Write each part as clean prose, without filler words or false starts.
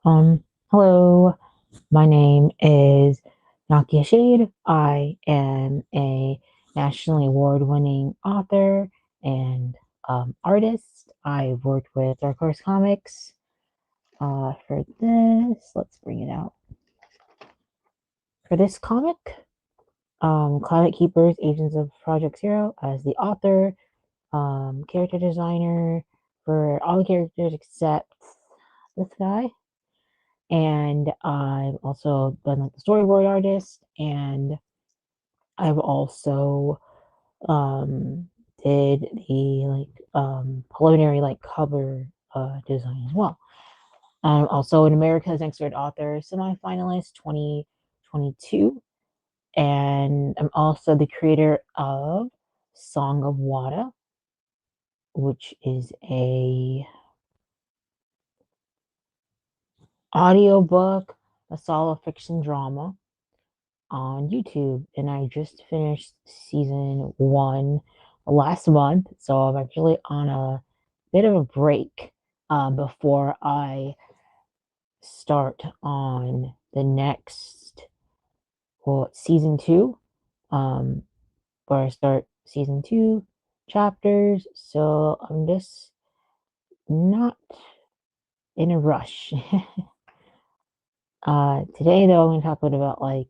Hello, my name is Nakia Shade. I am a nationally award-winning author and artist. I've worked with Dark Horse Comics. For this, let's bring it out. For this comic, Climate Keepers, Agents of Project Zero, as the author, character designer for all the characters except this guy. And I've also been like the storyboard artist, and I've also did the preliminary cover design as well. I'm also an America's Next Great Author semi-finalist 2022, and I'm also the creator of Song of Wata, which is a audiobook, Masala fiction drama on YouTube, and I just finished season 1 last month, so I'm actually on a bit of a break before I start on the next season 2, where I start season 2 chapters, so I'm just not in a rush. Today though, I'm going to talk about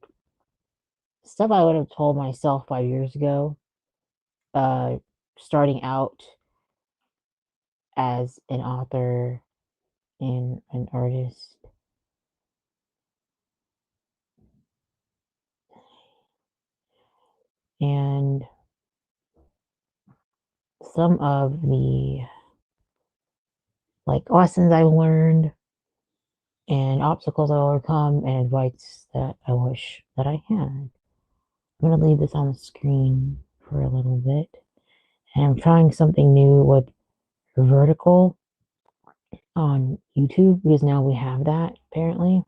stuff I would have told myself 5 years ago, starting out as an author and an artist. And some of the lessons I learned and obstacles I overcome and advice that I wish that I had. I'm going to leave this on the screen for a little bit. And I'm trying something new with vertical on YouTube, because now we have that apparently.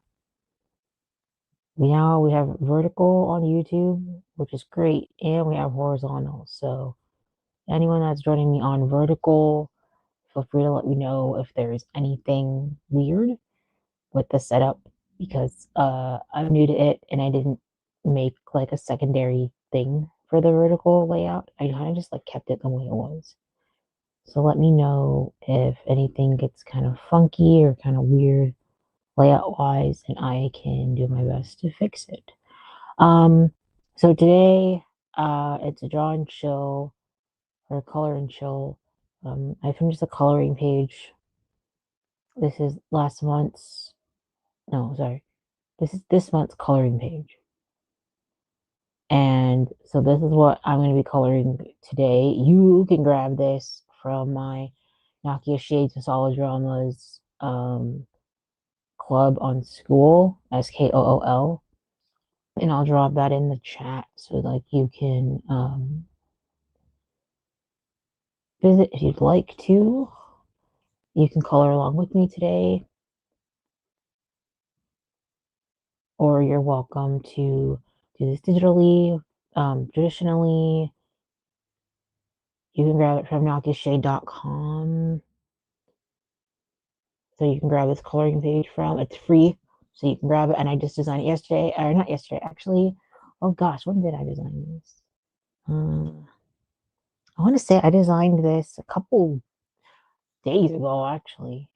Now we have vertical on YouTube, which is great, and we have horizontal. So anyone that's joining me on vertical, feel free to let me know if there's anything weird with the setup, because I'm new to it and I didn't make a secondary thing for the vertical layout. I kind of just kept it the way it was. So let me know if anything gets kind of funky or kind of weird layout wise, and I can do my best to fix it. So today, it's a draw and chill or color and chill. I finished the coloring page. This is last month's, no, sorry. This is this month's coloring page. And so this is what I'm going to be coloring today. You can grab this from my Nakia Shade Masala Dramas club on School, SKOOL. And I'll drop that in the chat so you can visit if you'd like to. You can color along with me today, or you're welcome to do this digitally. Traditionally, you can grab it from nakiashade.com. So you can grab this coloring page from. It's free, so you can grab it. And I just designed it yesterday, or not yesterday, actually. Oh gosh, when did I design this? I want to say I designed this a couple days ago, actually.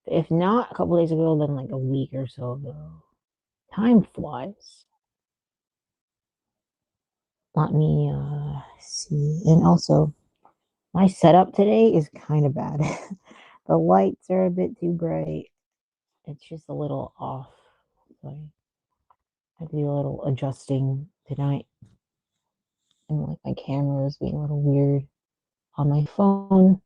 If not a couple days ago, then a week or so ago. Time flies. Let me see. And also, my setup today is kind of bad. The lights are a bit too bright. It's just a little off. So I have to do a little adjusting tonight. And my camera is being a little weird on my phone.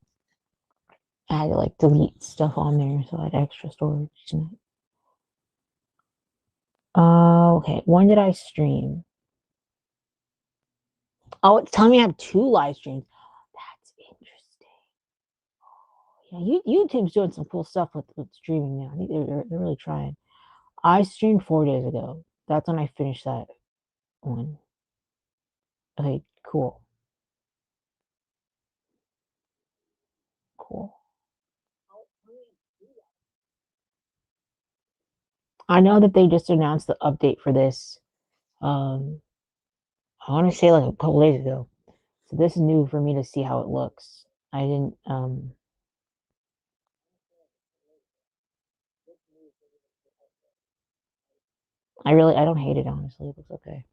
I had to delete stuff on there, so I had extra storage tonight. Okay. When did I stream? Oh, it's telling me I have 2 live streams. That's interesting. Yeah, YouTube's doing some cool stuff with streaming now. I think they're really trying. I streamed 4 days ago. That's when I finished that one. Okay, cool. Cool. I know that they just announced the update for this. Um, I want to say like a couple days ago. So this is new for me to see how it looks. I didn't. I don't hate it honestly. It looks okay.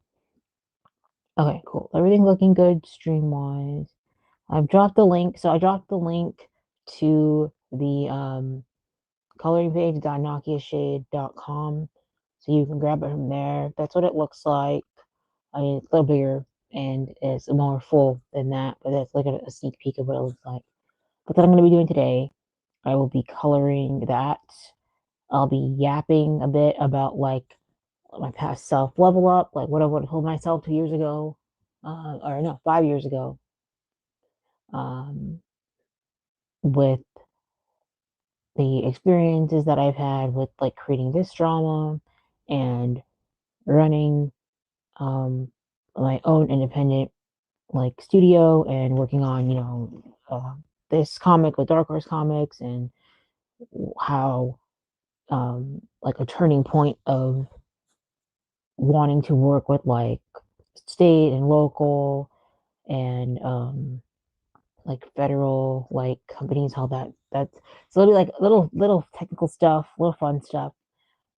Okay, cool. Everything's looking good stream wise. I've dropped the link. So I dropped the link to the coloring page nakiashade.com. So you can grab it from there. That's what it looks like. I mean, it's a little bigger and it's more full than that, but that's like a sneak peek of what it looks like. But that I'm going to be doing today, I will be coloring that. I'll be yapping a bit about like my past self level up, like what I would have told myself 2 years ago, or no, 5 years ago, um, with the experiences that I've had with like creating this drama and running um, my own independent like studio and working on this comic with Dark Horse Comics and how like a turning point of wanting to work with like state and local and like federal like companies, how that's so it'll be like little technical stuff, little fun stuff.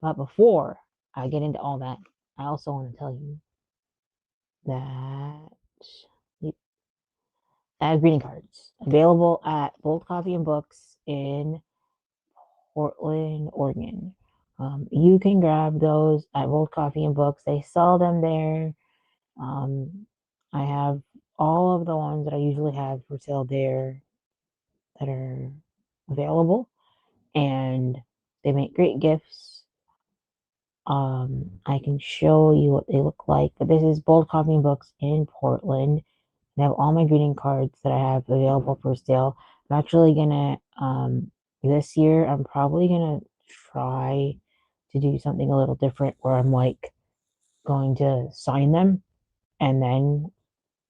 But before I get into all that, I also want to tell you that I have greeting cards available at Bold Coffee and Books in Portland, Oregon. You can grab those at Bold Coffee and Books. They sell them there. I have all of the ones that I usually have for sale there that are available, and they make great gifts. I can show you what they look like, but this is Bold Coffee and Books in Portland. I have all my greeting cards that I have available for sale. I'm actually gonna this year I'm probably gonna try to do something a little different where I'm like going to sign them and then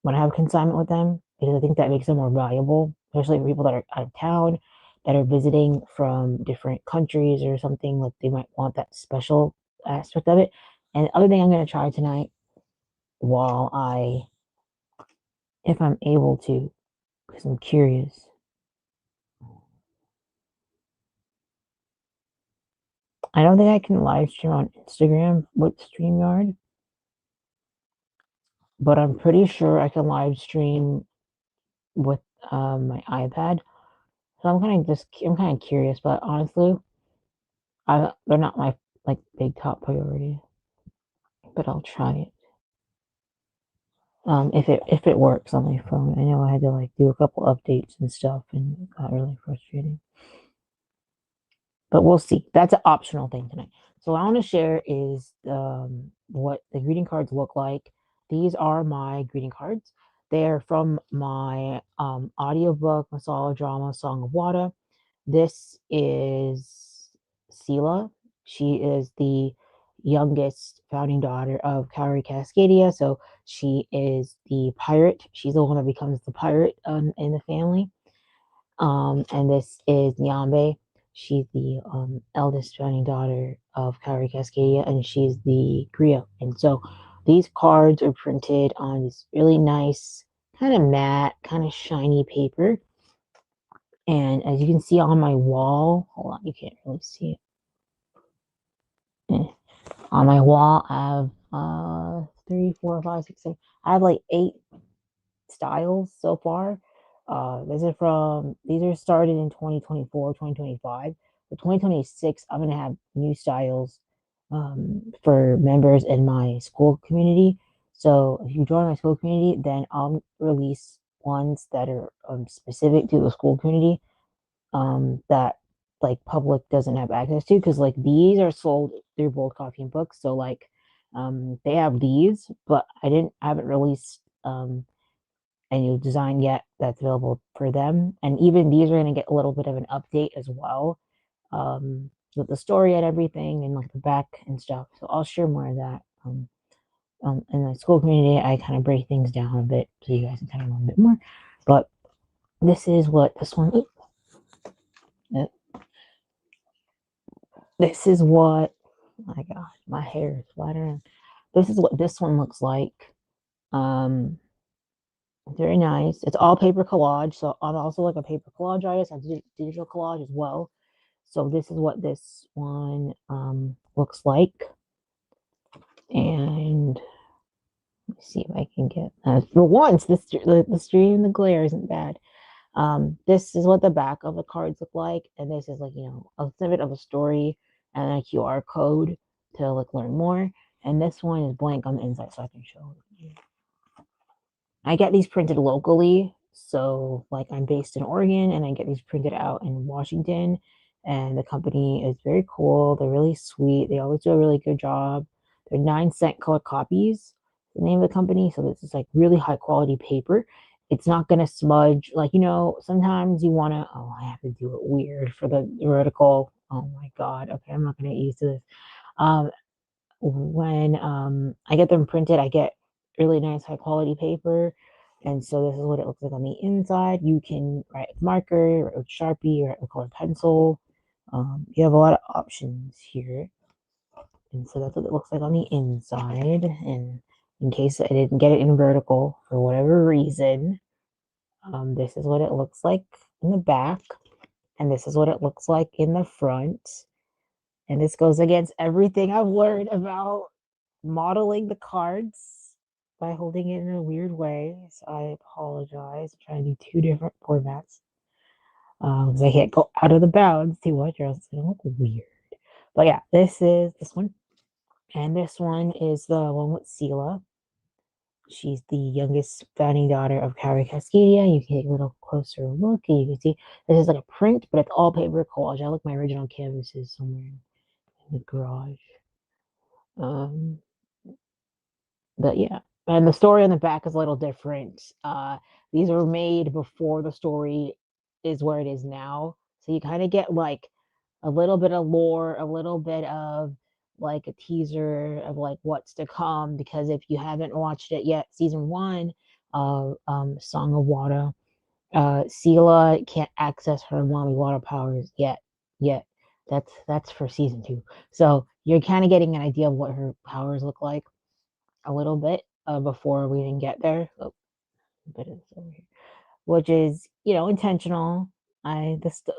when I have consignment with them because I think that makes them more valuable, especially for people that are out of town that are visiting from different countries or something like they might want that special aspect of it. And the other thing I'm gonna try tonight while if I'm able to, because I'm curious. I don't think I can live stream on Instagram with StreamYard, but I'm pretty sure I can live stream with my iPad. So I'm kind of curious, but honestly, they're not my like big top priority. But I'll try it. If it works on my phone. I know I had to like do a couple updates and stuff, and it got really frustrating. But we'll see. That's an optional thing tonight. So what I want to share is what the greeting cards look like. These are my greeting cards. They're from my audiobook, Masala drama, Song of Wata. This is Sela. She is the youngest founding daughter of Kauri Cascadia. So she is the pirate. She's the one that becomes the pirate in the family. And this is Niambe. She's the eldest founding daughter of Kauri Cascadia, and she's the griot. And so these cards are printed on this really nice, kind of matte, kind of shiny paper. And as you can see on my wall, hold on, you can't really see it. On my wall, I have 3, 4, 5, 6, 7. I have like 8 styles so far. These are started in 2024, 2025. For 2026, I'm gonna have new styles for members in my school community. So if you join my school community, then I'll release ones that are specific to the school community that like public doesn't have access to because like these are sold through Bold Coffee and Books. So like they have these, but I haven't released a new design yet that's available for them. And even these are going to get a little bit of an update as well with the story and everything and like the back and stuff. So I'll share more of that. In the school community, I kind of break things down a bit so you guys can kind of learn a bit more. But this is what this one. This is what My God, my hair is flattering. This is what this one looks like. Very nice. It's all paper collage. So I'm also like a paper collage artist. I do digital collage as well. So this is what this one looks like. And let's see if I can get for once the stream, the glare isn't bad. This is what the back of the cards look like, and this is like, you know, a snippet of a story and a QR code to like learn more. And this one is blank on the inside, so I can show you. I get these printed locally. So, like, I'm based in Oregon and I get these printed out in Washington. And the company is very cool. They're really sweet. They always do a really good job. They're 9-cent color copies, the name of the company. So, this is like really high quality paper. It's not going to smudge. Like, you know, sometimes you want to, oh, I have to do it weird for the vertical. Oh my God. Okay, I'm not going to get used to this. Um, when I get them printed, I get really nice high quality paper. And so this is what it looks like on the inside. You can write with marker, write with Sharpie, write with colored pencil. You have a lot of options here. And so that's what it looks like on the inside. And in case I didn't get it in vertical for whatever reason, this is what it looks like in the back. And this is what it looks like in the front. And this goes against everything I've learned about modeling the cards by holding it in a weird way. So I apologize. I'm trying to do two different formats because I can't go out of the bounds too much or else it's going to look weird. But yeah, this is this one. And this one is the one with Sela. She's the youngest founding daughter of Carrie Cascadia. You can take a little closer look and you can see this is like a print, but it's all paper collage. I like my original canvases somewhere in the garage. Um, But yeah, and the story on the back is a little different. These were made before the story is where it is now, so you kind of get like a little bit of lore, a little bit of like a teaser of like what's to come. Because if you haven't watched it yet, season one of Song of Wata, Sela can't access her Mami Wata powers yet. Yet that's for season two. So you're kind of getting an idea of what her powers look like a little bit before we even get there. Oh, a bit of this over here, which is, you know, intentional.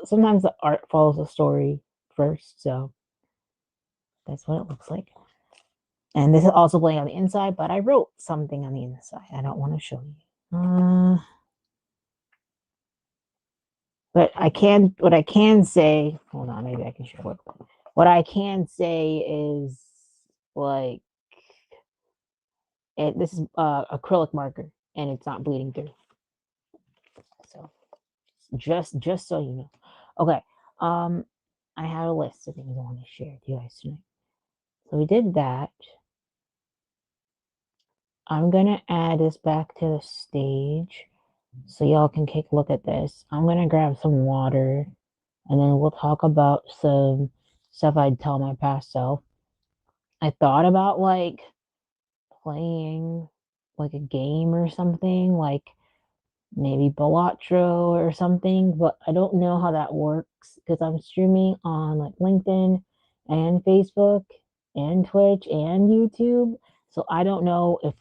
Sometimes the art follows the story first, so that's what it looks like. And this is also playing on the inside, but I wrote something on the inside. I don't want to show you. But what I can say, hold on, maybe I can show it. What I can say is like, this is acrylic marker and it's not bleeding through. So just so you know. Okay. Um, I have a list of things I want to share with you guys tonight. So we did that. I'm gonna add this back to the stage so y'all can take a look at this. I'm gonna grab some water and then we'll talk about some stuff I'd tell my past self. I thought about like playing like a game or something, like maybe Balatro or something, but I don't know how that works because I'm streaming on like LinkedIn and Facebook and Twitch and YouTube. So I don't know if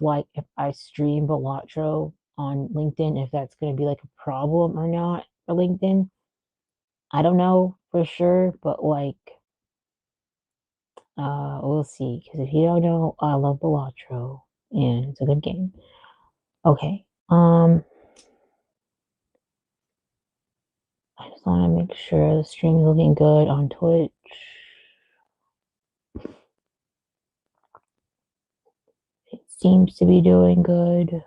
I stream Balatro on LinkedIn, if that's going to be like a problem or not for LinkedIn. I don't know for sure, but like we'll see. Because if you don't know, I love Balatro and it's a good game. Okay. I just want to make sure the stream's looking good on Twitch. It seems to be doing good.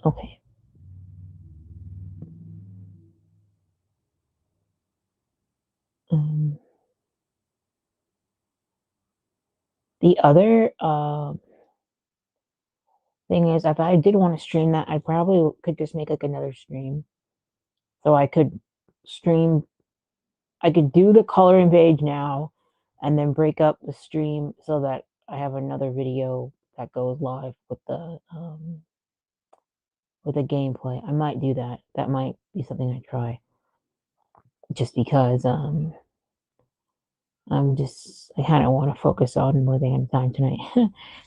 Okay. Um, the other thing is, if I did want to stream that, I probably could just make like another stream. So I could stream, I could do the coloring page now and then break up the stream so that I have another video that goes live with the with a gameplay. I might do that. That might be something I try. Just because I kind of want to focus on more than time tonight.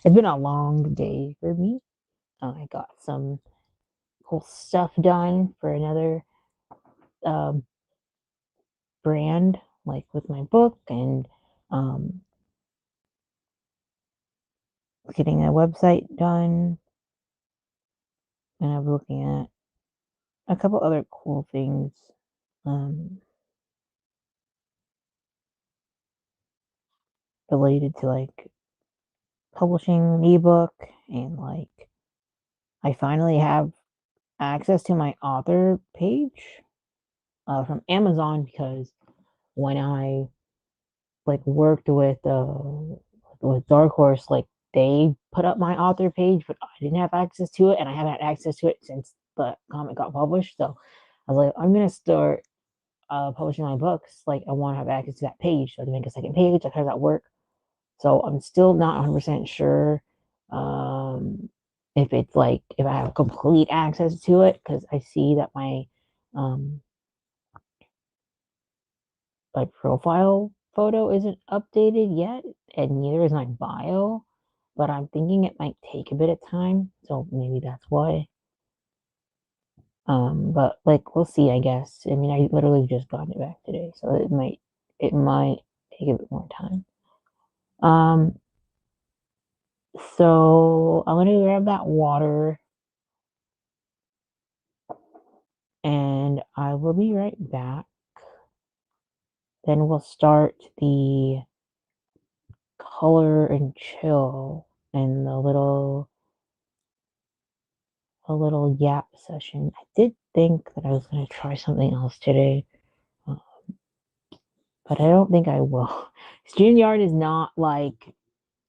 It's been a long day for me. I got some cool stuff done for another um, brand, like with my book and um, getting a website done. And I'm looking at a couple other cool things um, related to like publishing an ebook, and like I finally have access to my author page from Amazon, because when I like worked with Dark Horse, like they put up my author page, but I didn't have access to it, and I haven't had access to it since the comic got published. So I was like, I'm gonna start publishing my books. Like I want to have access to that page, so to make a second page. Like how does that work? So I'm still not 100% sure if it's like if I have complete access to it, because I see that um my profile photo isn't updated yet, and neither is my bio. But I'm thinking it might take a bit of time, so maybe that's why. But like we'll see, I guess. I mean, I literally just got it back today, so it might take a bit more time. Um, so I'm gonna grab that water, and I will be right back. Then we'll start the color and chill and a little yap session. I did think that I was gonna try something else today, uh, but I don't think I will. StreamYard is not like,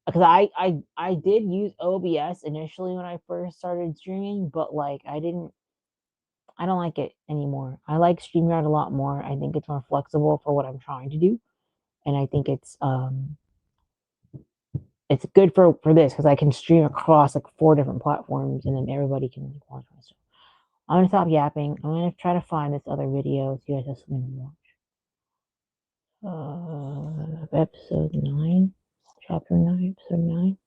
because I did use OBS initially when I first started streaming, but like I don't like it anymore. I like StreamYard a lot more. I think it's more flexible for what I'm trying to do, and I think it's good for this because I can stream across like 4 different platforms, and then everybody can like, watch my stuff. I'm gonna stop yapping. I'm gonna try to find this other video so you guys have something to watch. Episode 9, chapter 9, episode 9.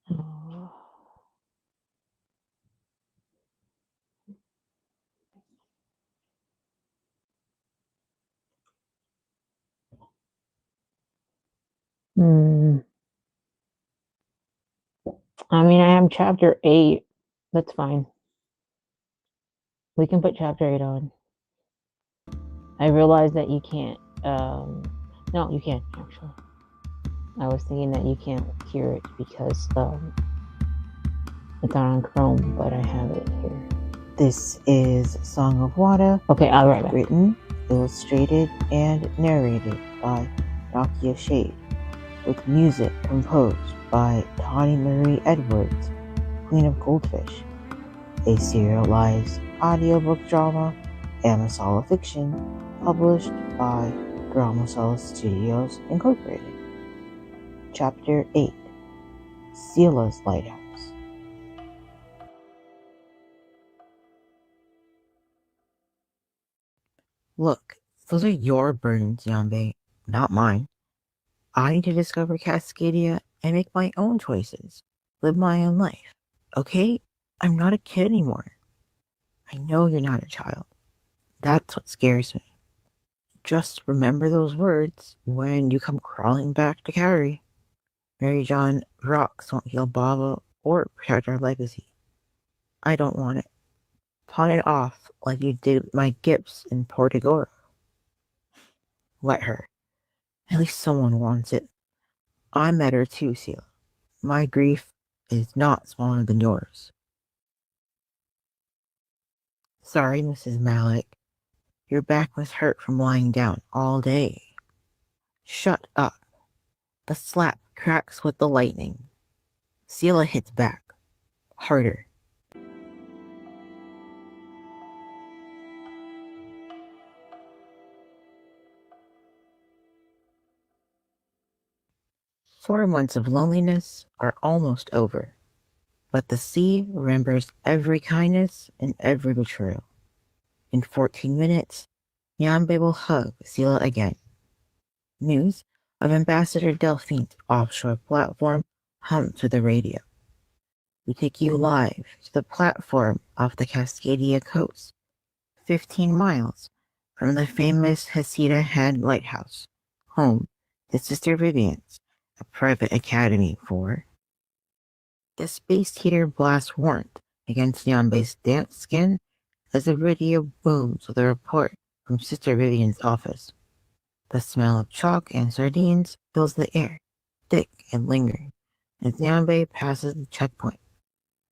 Uh, hmm. I mean, I have chapter 8. That's fine. We can put chapter 8 on. I realized that you can't. No, you can't actually. I was thinking that you can't hear it because it's not on Chrome, but I have it here. This is Song of Wata. Okay, I'll write back. Written, illustrated, and narrated by Nakia Shade, with music composed by Tawny Marie Edwards, Queen of Goldfish, a serialized audiobook drama and Masala fiction published by Masala Studios Incorporated. Chapter 8, Sela's Lighthouse. Look, those are your burdens, Niambe, not mine. I need to discover Cascadia and make my own choices, live my own life. Okay? I'm not a kid anymore. I know you're not a child. That's what scares me. Just remember those words when you come crawling back to Carrie. Mary John, rocks won't heal Baba or protect our legacy. I don't want it. Pawn it off like you did with my gifts in Portigoro. Let her. At least someone wants it. I met her too, Sela. My grief is not smaller than yours. Sorry, Mrs. Malik. Your back was hurt from lying down all day. Shut up. The slap cracks with the lightning. Sela hits back. Harder. 4 months of loneliness are almost over, but the sea remembers every kindness and every betrayal. In 14 minutes, Niambe will hug Sela again. News of Ambassador Delphine's offshore platform hums to the radio. We take you live to the platform off the Cascadia coast, 15 miles from the famous Hesita Head Lighthouse, home to Sister Vivian's, a private academy for. The space heater blasts warmth against Niambe's damp skin as the radio booms with a report from Sister Vivian's office. The smell of chalk and sardines fills the air, thick and lingering, as Niambe passes the checkpoint,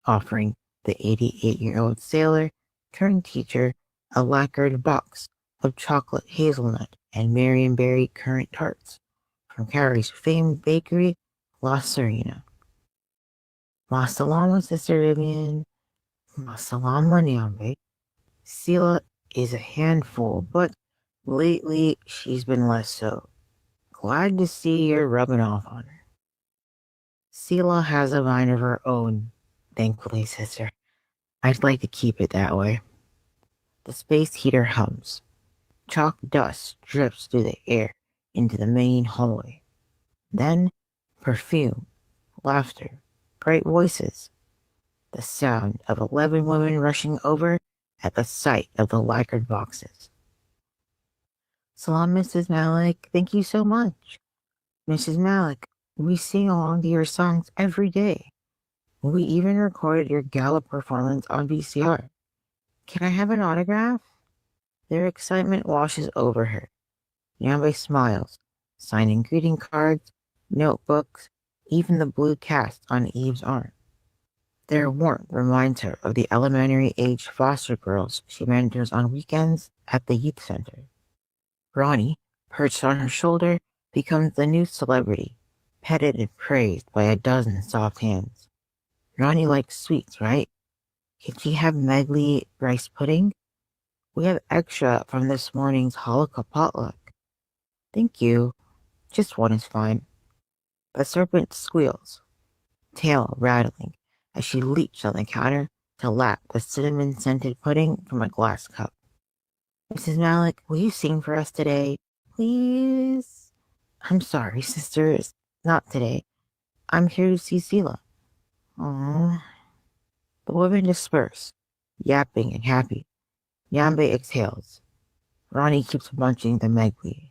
offering the 88-year-old sailor turned teacher a lacquered box of chocolate hazelnut and marionberry currant tarts from Carrie's famed bakery, La Serena. Masalama, Sister Vivian. Masalama, Niambe. Sela is a handful, but lately she's been less so. Glad to see you're rubbing off on her. Sela has a mind of her own, thankfully, sister. I'd like to keep it that way. The space heater hums. Chalk dust drips through the air into the main hallway. Then, perfume, laughter, bright voices. The sound of 11 women rushing over at the sight of the lacquered boxes. Salam, Mrs. Malik. Thank you so much. Mrs. Malik, we sing along to your songs every day. We even recorded your gala performance on VCR. Can I have an autograph? Their excitement washes over her. Niambe smiles, signing greeting cards, notebooks, even the blue cast on Eve's arm. Their warmth reminds her of the elementary-age foster girls she mentors on weekends at the youth center. Ronnie, perched on her shoulder, becomes the new celebrity, petted and praised by a dozen soft hands. Ronnie likes sweets, right? Can she have medley rice pudding? We have extra from this morning's Hanukkah potluck. Thank you. Just one is fine. The serpent squeals, tail rattling, as she leaps on the counter to lap the cinnamon-scented pudding from a glass cup. Mrs. Malik, will you sing for us today? Please? I'm sorry, sisters. Not today. I'm here to see Sela. Aww. The women disperse, yapping and happy. Niambe exhales. Ronnie keeps munching the megwee.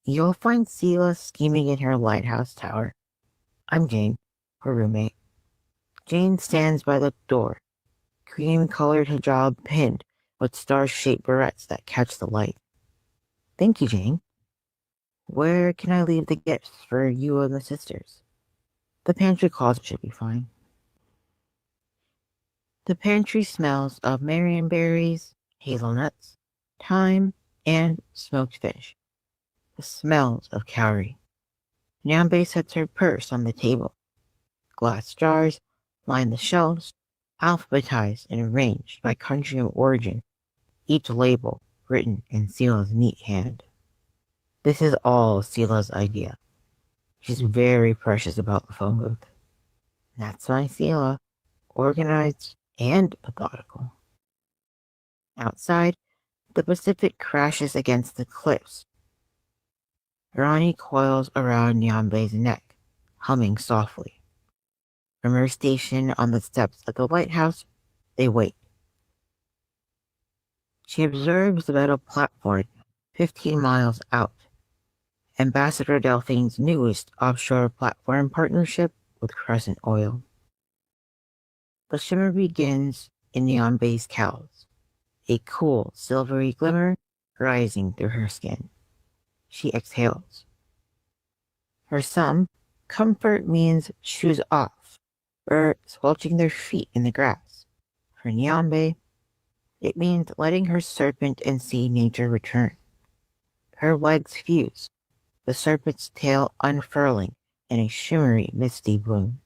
You'll find Sela scheming in her lighthouse tower. I'm Jane, her roommate. Jane stands by the door, cream-colored hijab pinned with star-shaped barrettes that catch the light. Thank you, Jane. Where can I leave the gifts for you and the sisters? The pantry closet should be fine. The pantry smells of marionberries, hazelnuts, thyme, and smoked fish. The smells of cowrie. Niambe sets her purse on the table. Glass jars line the shelves, alphabetized and arranged by country of origin, each label written in Sela's neat hand. This is all Sela's idea. She's very precious about the phone booth. That's my Sela, organized and methodical. Outside, the Pacific crashes against the cliffs. Ronnie coils around Niambe's neck, humming softly. From her station on the steps of the lighthouse, they wait. She observes the metal platform 15 miles out, Ambassador Delphine's newest offshore platform partnership with Crescent Oil. The shimmer begins in Niambe's cowls, a cool silvery glimmer rising through her skin. She exhales. For some, comfort means shoes off, or squelching their feet in the grass. For Niambe, it means letting her serpent and sea nature return. Her legs fuse, the serpent's tail unfurling in a shimmery, misty bloom.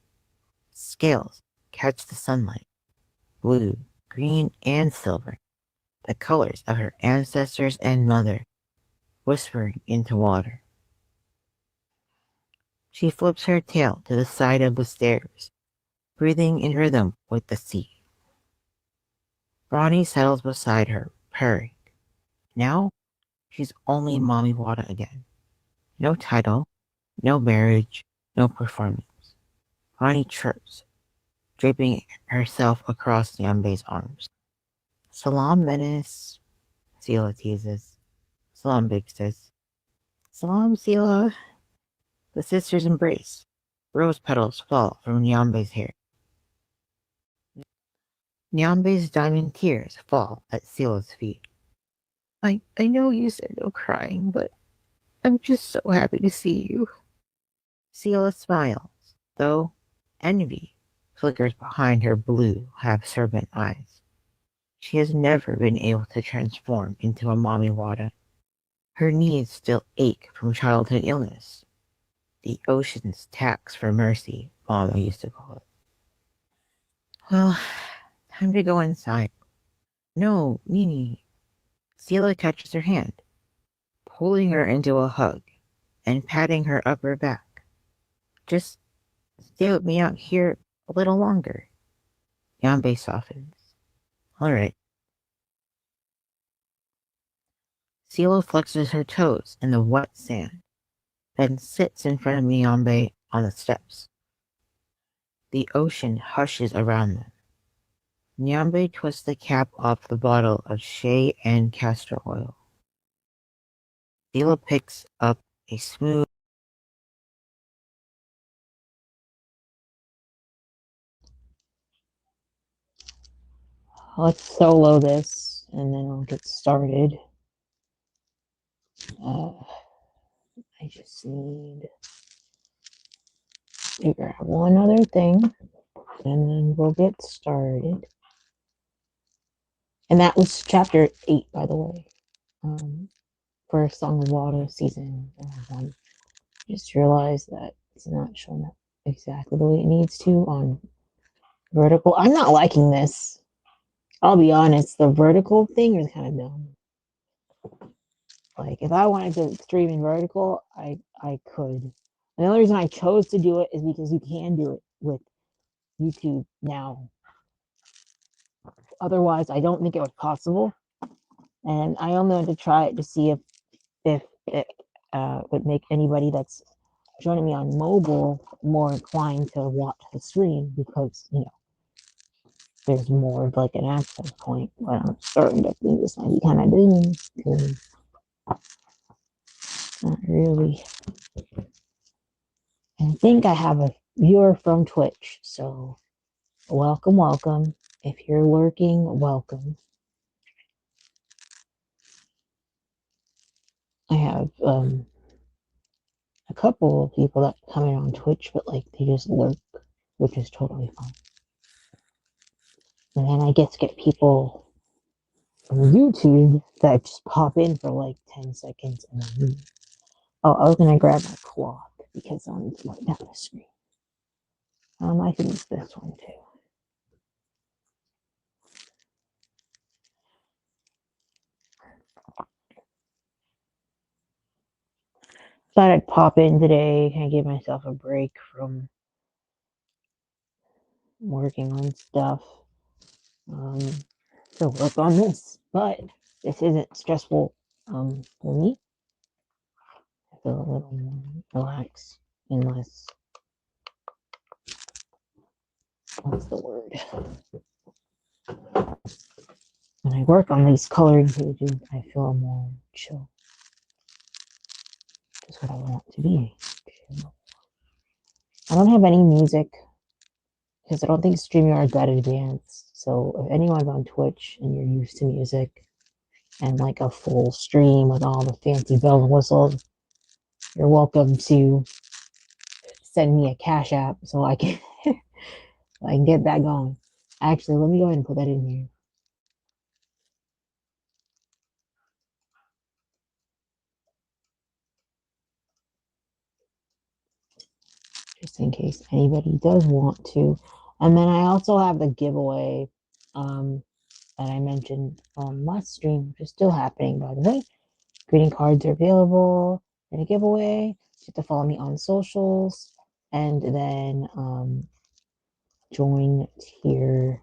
Scales catch the sunlight, blue, green, and silver, the colors of her ancestors and mother, whispering into water. She flips her tail to the side of the stairs, breathing in rhythm with the sea. Ronnie settles beside her, purring. Now, she's only Mami Wata again. No title, no marriage, no performance. Ronnie chirps, draping herself across Niambe's arms. Salam, Menace, Sela teases. Salam, Big Sis. Salam, Sela. The sisters embrace. Rose petals fall from Niambe's hair. Niambe's diamond tears fall at Sela's feet. I know you said no crying, but I'm just so happy to see you. Sela smiles, though envy flickers behind her blue, half-serpent eyes. She has never been able to transform into a Mami Wata. Her knees still ache from childhood illness. The ocean's tax for mercy, Mama used to call it. Well, time to go inside. No, Nini. Sela catches her hand, pulling her into a hug and patting her upper back. Just stay with me out here a little longer. Yambe softens. All right. Sela flexes her toes in the wet sand, then sits in front of Nyambe on the steps. The ocean hushes around them. Nyambe twists the cap off the bottle of shea and castor oil. Sela picks up a smooth. Let's solo this and then I'll get started. I just need to grab one other thing and then we'll get started. And that was chapter 8, by the way, for Song of Wata season 1. Just realized that it's not showing up exactly the way it needs to on vertical. I'm not liking this. I'll be honest, the vertical thing is kind of dumb. Like if I wanted to stream in vertical, I could. And the only reason I chose to do it is because you can do it with YouTube now. Otherwise, I don't think it was possible. And I only wanted to try it to see if it would make anybody that's joining me on mobile more inclined to watch the stream because there's more of like an access point. But I'm starting to think this might be kind of doomed because not really. I think I have a viewer from Twitch, so welcome, welcome. If you're lurking, welcome. I have a couple of people that come in on Twitch, but like they just lurk, which is totally fine. And then I get people from YouTube that just pop in for like 10 seconds and then leave. Oh, I was gonna grab my clock because it's right down the screen. I can use this one too. Thought I'd pop in today and give myself a break from working on stuff. To work on this, but this isn't stressful for me. I feel a little more relaxed and less. What's the word? When I work on these coloring pages, I feel more chill. That's what I want to be. I don't have any music because I don't think StreamYard is that advanced. So if anyone's on Twitch and you're used to music and like a full stream with all the fancy bells and whistles, you're welcome to send me a Cash App so I can I can get that going. Actually, let me go ahead and put that in here. Just in case anybody does want to. And then I also have the giveaway that I mentioned on last stream, which is still happening, by the way. Greeting cards are available in a giveaway. You have to follow me on socials and then join tier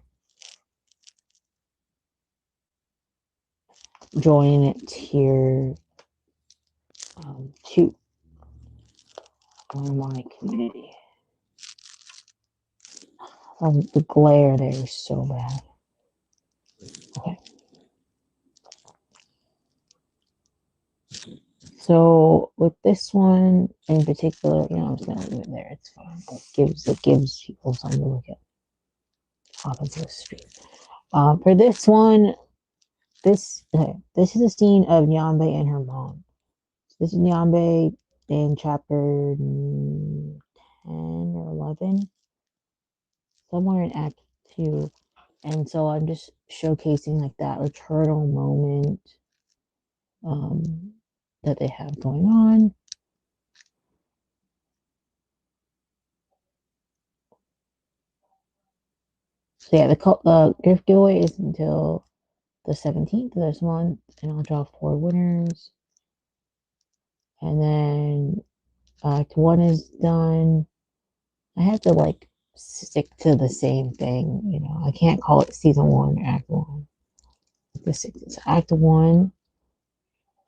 join tier 2 on my community. The glare there is so bad. Okay. So with this one in particular, I'm just gonna leave it there. It's fine. It gives people something to look at. Off into the street. For this one, this is a scene of Niambe and her mom. So this is Niambe in chapter 10 or 11, somewhere in Act 2. And so I'm just showcasing like that eternal moment that they have going on. So yeah, the gift giveaway is until the 17th of this month, and I'll draw 4 winners. And then Act 1 is done. I have to like stick to the same thing, I can't call it season 1 or Act 1. So Act 1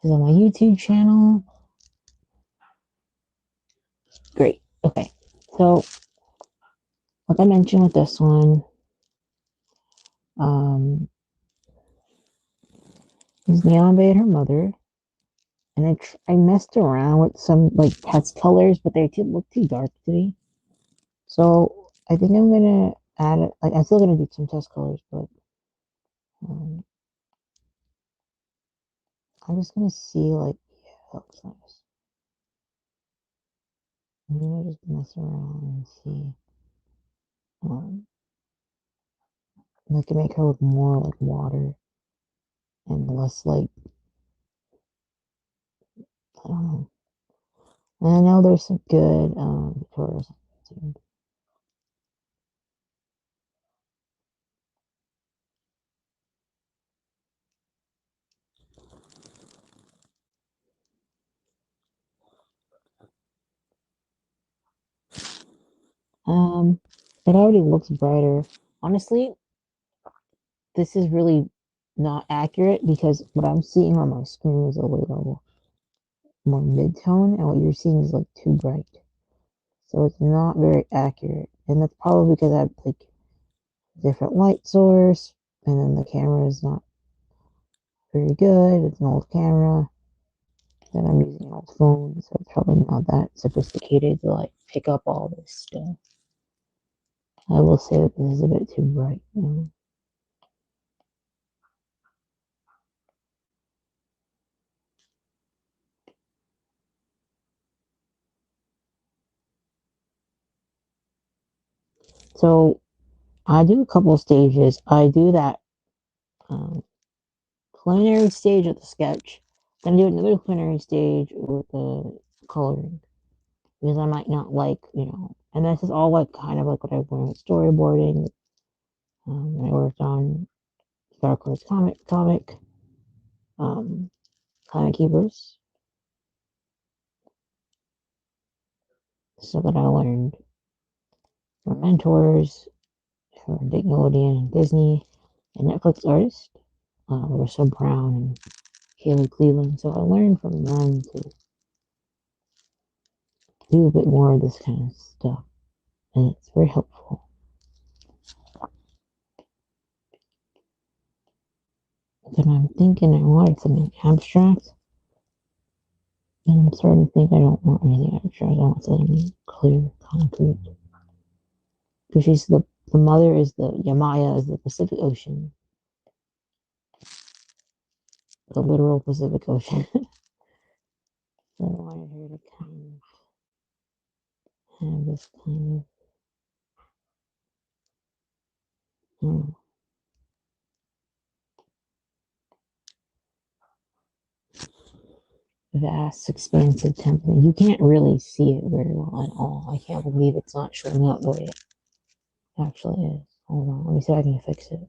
is on my YouTube channel. Great. Okay. So, like I mentioned with this one, is Niambe and her mother. And I messed around with some like test colors, but they look too dark to me. So I think I'm gonna add it. Like I'm still gonna do some test colors, but um, I'm just gonna see like that looks nice. I'm gonna just mess around and see. I can make her look more like water and less like I don't know. And I know there's some good tutorials on YouTube. It already looks brighter. Honestly, this is really not accurate because what I'm seeing on my screen is a little more mid-tone, and what you're seeing is like too bright. So it's not very accurate, and that's probably because I have like different light source, and then the camera is not very good. It's an old camera, and I'm using an old phone, so it's probably not that sophisticated to like pick up all this stuff. I will say that this is a bit too bright. So I do a couple of stages. I do that um, preliminary stage of the sketch. Then I do another preliminary stage with the coloring because I might not like. And this is all like kind of like what I've learned with storyboarding. I worked on Dark Horse um, comic keepers, so that I learned from mentors, from Nickelodeon and Disney, and Netflix artists, Larissa Brown and Haley Cleveland. So I learned from them to do a bit more of this kind of stuff, and it's very helpful. Then I'm thinking I wanted something abstract, and I'm starting to think I don't want anything abstract. I want something clear, concrete. Because she's the mother is the Yamaya is the Pacific Ocean, the literal Pacific Ocean. So I wanted her to kind of have this kind of vast, expansive temple. You can't really see it very well at all. I can't believe it's not showing up the way it actually is. Hold on, let me see if I can fix it.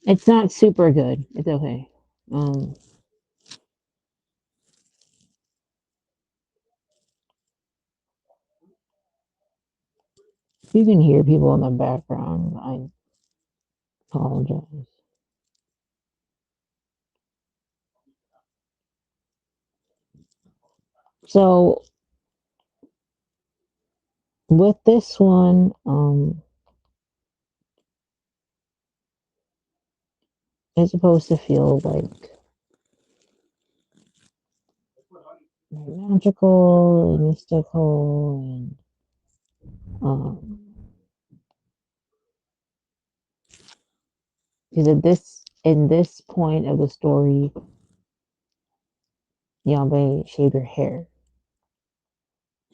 It's not super good. It's okay. Um, you can hear people in the background. I apologize. So with this one, it's supposed to feel like magical and mystical and um because at this in this point of the story, Niambe shaved her hair.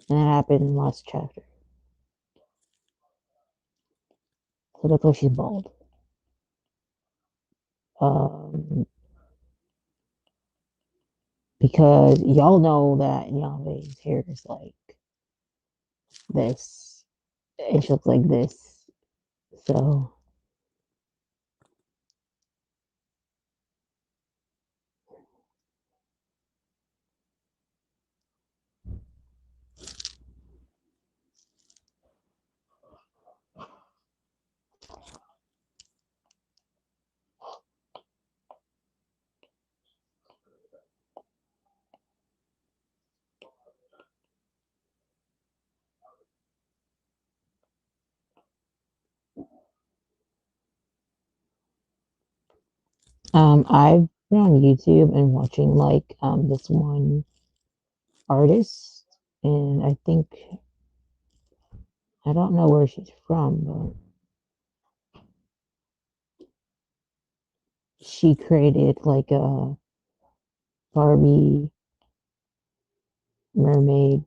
And that happened in the last chapter. So that's why she's bald. Um because y'all know that Niambe's hair is like this. And she looks like this. So I've been on YouTube and watching like this one artist, and I think I don't know where she's from, but she created like a Barbie mermaid,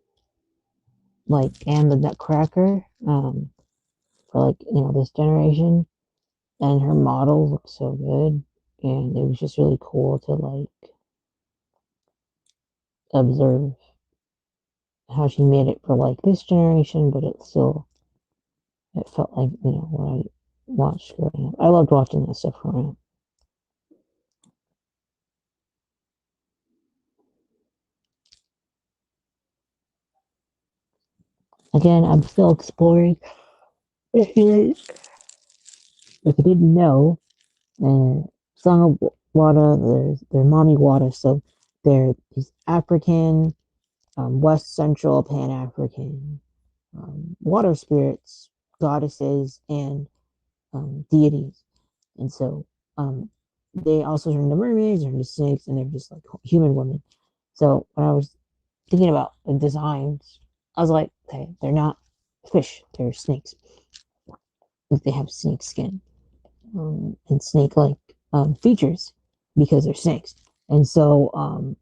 like and the Nutcracker, for like this generation, and her model looked so good, and it was just really cool to like observe how she made it for like this generation, but it felt like what I watched growing up. I loved watching that stuff growing up. Again, I'm still exploring. If you didn't know, Song of Wata, they're Mami Wata, so they're these African, West Central Pan African water spirits, goddesses, and deities. And so they also turn into mermaids, turn into snakes, and they're just like human women. So when I was thinking about the designs, I was like, okay, they're not fish, they're snakes. They have snake skin and snake like features because they're snakes. And so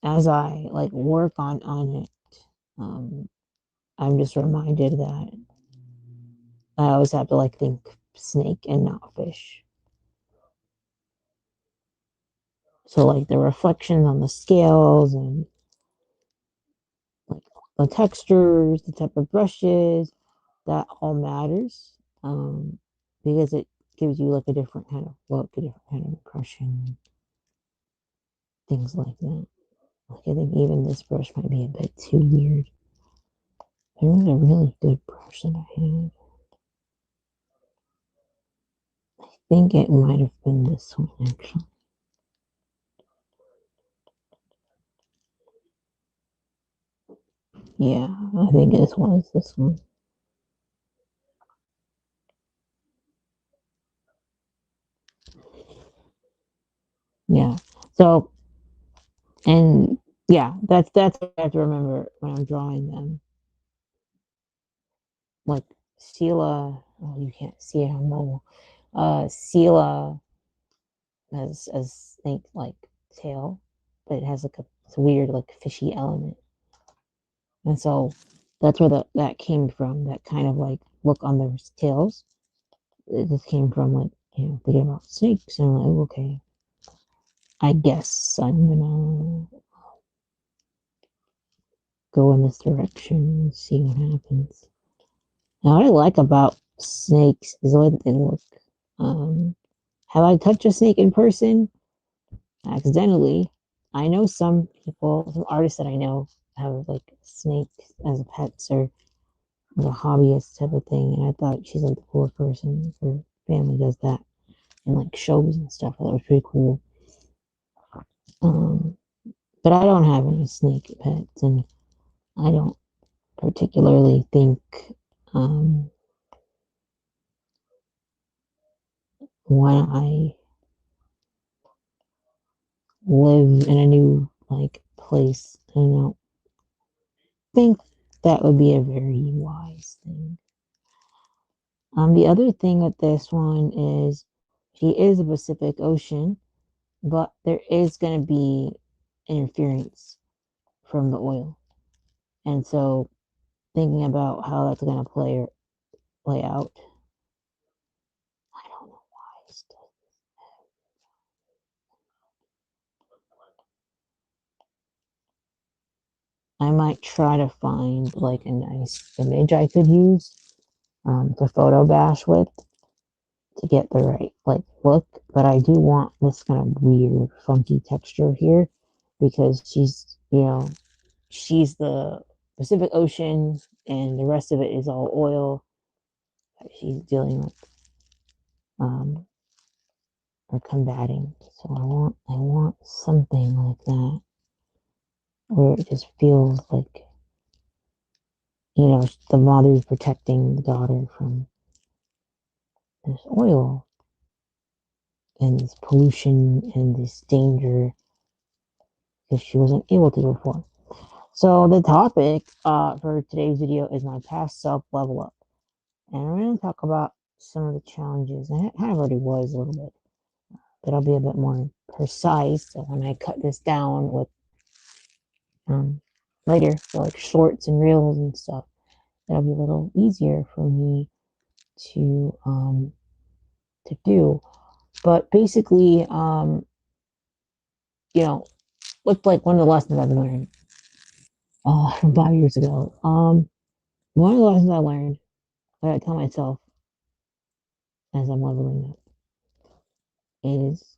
as I like work on it, um, I'm just reminded that I always have to like think snake and not fish. So like the reflections on the scales and like the textures, the type of brushes, that all matters because it gives you like a different kind of look, a different kind of impression, things like that. Like I think even this brush might be a bit too weird. There was a really good brush that I had. I think it might have been this one actually. Yeah, I think this was this one. Yeah. So and yeah, that's what I have to remember when I'm drawing them. Like Sela, oh you can't see it on mobile. Sela has a snake like tail, but it has like a it's weird like fishy element. And so That's where that came from. That kind of like look on their tails. This came from like thinking about snakes, and I'm like, oh, okay, I guess I'm gonna go in this direction and see what happens. Now, what I like about snakes is the way that they look. Um, have I touched a snake in person? Accidentally. I know some people, some artists that I know have like snakes as pets or as a hobbyist type of thing. And I thought she's like the coolest person. Her family does that in like shows and stuff. That was pretty cool. Um, but I don't have any snake pets, and I don't particularly think um, when I live in a new like place, I don't think that would be a very wise thing. The other thing with this one is she is a Pacific Ocean, but there is going to be interference from the oil, and so thinking about how that's going to play out, I don't know why. I might try to find like a nice image I could use to photo bash with to get the right like look, but I do want this kind of weird, funky texture here because she's the Pacific Ocean and the rest of it is all oil that she's dealing with um or combating. So I want something like that where it just feels like the mother is protecting the daughter from this oil and this pollution and this danger because she wasn't able to before. So the topic for today's video is my past self level up. And we're going to talk about some of the challenges. And it kind of already was a little bit, but I'll be a bit more precise. So when I cut this down with um, later, so like shorts and reels and stuff, that'll be a little easier for me to to do. But basically, you know, with like one of the lessons I've learned from 5 years ago. One of the lessons I learned, that I tell myself as I'm leveling up, is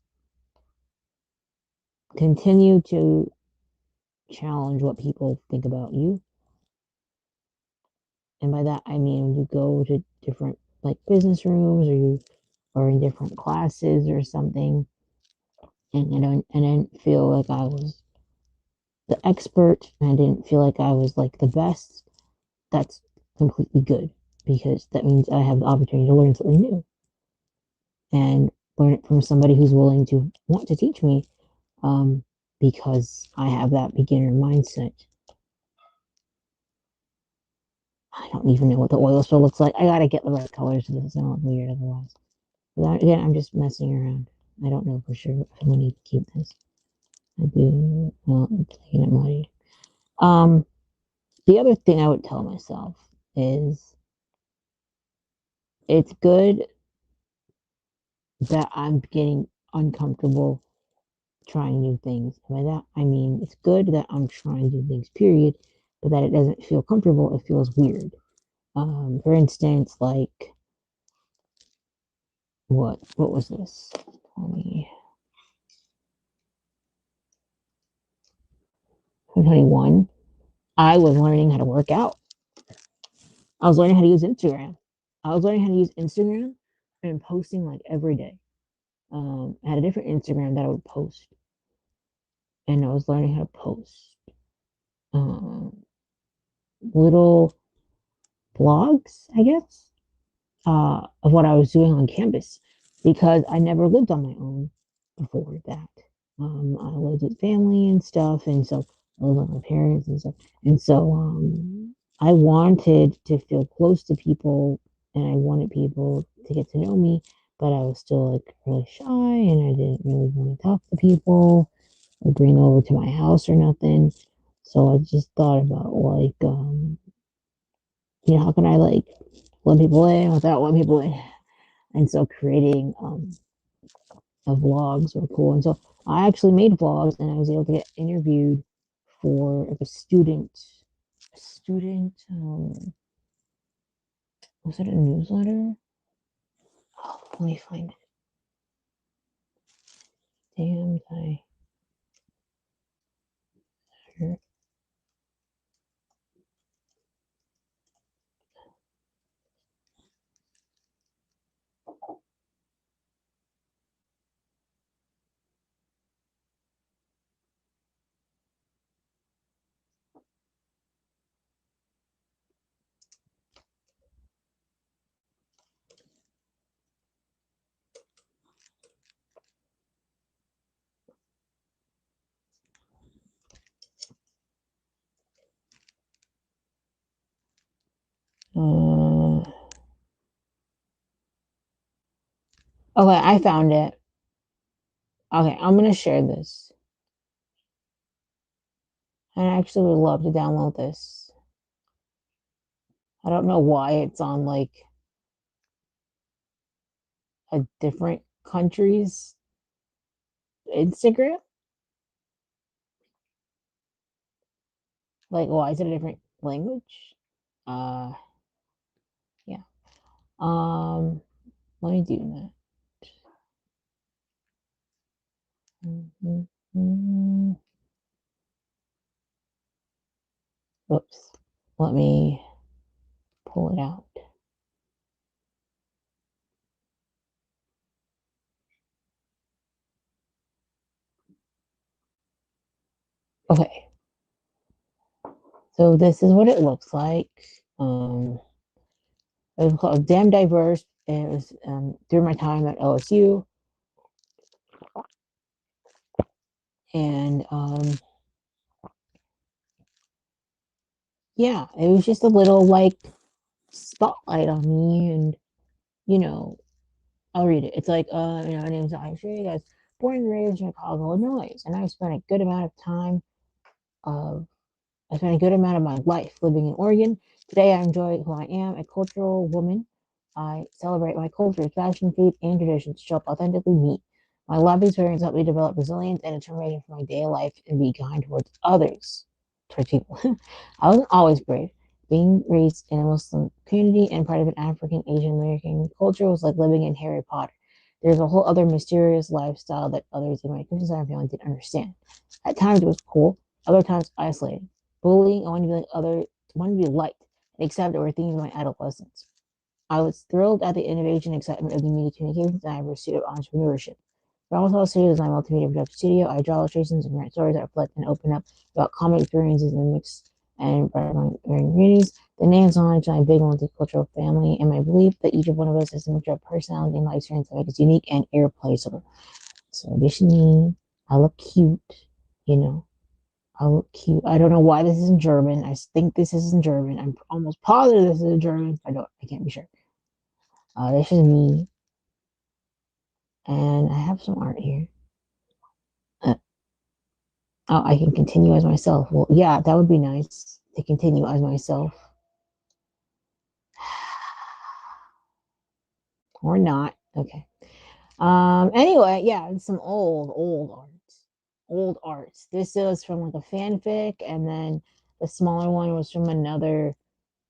continue to challenge what people think about you. And by that I mean when you go to different like business rooms or you are in different classes or something, and I didn't feel like I was the expert and I didn't feel like I was like the best. That's completely good because that means I have the opportunity to learn something new and learn it from somebody who's willing to want to teach me um, because I have that beginner mindset. I don't even know what the oil spill looks like. I gotta get the right colors so this doesn't look weird otherwise. But again, I'm just messing around. I don't know for sure if I'm gonna need to keep this. I do. Well, I'm taking it muddy. Um, the other thing I would tell myself is it's good that I'm getting uncomfortable trying new things. And by that, I mean it's good that I'm trying new things, period, but that it doesn't feel comfortable. It feels weird. For instance, like what was this? 2021. I was learning how to work out. I was learning how to use Instagram. I was learning how to use Instagram and posting like every day. I had a different Instagram that I would post, and I was learning how to post um, little blogs, I guess, of what I was doing on campus because I never lived on my own before that. I lived with family and stuff, and so I lived with my parents and stuff. And so I wanted to feel close to people and I wanted people to get to know me, but I was still like really shy and I didn't really want to talk to people or bring them over to my house or nothing. So I just thought about like how can I like let people in without letting people in? And so creating vlogs were cool. And so I actually made vlogs, and I was able to get interviewed for like a student. Was it a newsletter? Oh, let me find it. Damn, I. Okay, I found it. Okay, I'm gonna share this. I actually would love to download this. I don't know why it's on like a different country's Instagram. Like, why is it a different language? Uh, yeah. Um, let me do that. Whoops. Let me pull it out. Okay. So this is what it looks like. It was called Damn Diverse. And it was during my time at LSU. And yeah, it was just a little like spotlight on me. And, you know, I'll read it. It's like, my name is Nakia Shade. I was born and raised in Chicago, Illinois. And I spent a good amount of time of I spent a good amount of my life living in Oregon. Today, I enjoy who I am, a cultural woman. I celebrate my culture, fashion, food, and traditions to show up authentically me. My life experience helped me develop resilience and determination for my daily life and be kind towards others, towards people. I wasn't always brave. Being raised in a Muslim community and part of an African Asian American culture was like living in Harry Potter. There's a whole other mysterious lifestyle that others in my Christian side family didn't understand. At times it was cool, other times isolating. Bullying, I wanted to be like other, wanted to be liked and accepted were themes of my adolescence. I was thrilled at the innovation and excitement of the media communications and I pursued of entrepreneurship. Brownell Studio is my multimedia production studio. I draw illustrations and write stories that reflect and open up about comic experiences in the mixed and bright communities. The name's on to my big multicultural family and my belief that each of one of us has a mixture of personality and life experience that makes us unique and irreplaceable. So this is me. I look cute, you know. I look cute. I don't know why this is in German. I think this is in German. I'm almost positive this is in German. I can't be sure. This is me. And I have some art here. Uh, oh, I can continue as myself. Well, yeah, that would be nice to continue as myself. Or not. Okay. Anyway, yeah, it's some old art. Old art. This is from like a fanfic, and then the smaller one was from another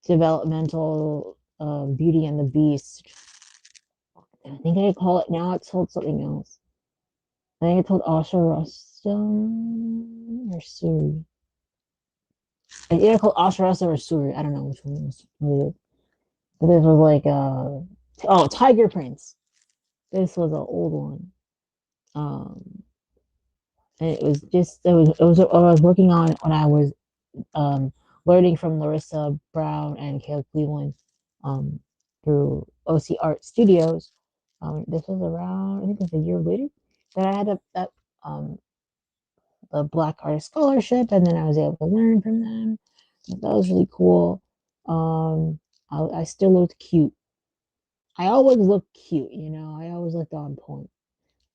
developmental Beauty and the Beast. I think I call it now. It's called something else. I think it's called Ashurastum or Suri. It's either called Ashurasa or Suri. I don't know which one it is. But this was like Tiger Prince. This was an old one. Um, and it was just it was what I was working on when I was learning from Larissa Brown and Caleb Cleveland um through OC Art Studios. This was around I think it was a year later that I had that um the Black Artist Scholarship, and then I was able to learn from them. That was really cool. Um, I still looked cute. I always look cute, you know. I always looked on point.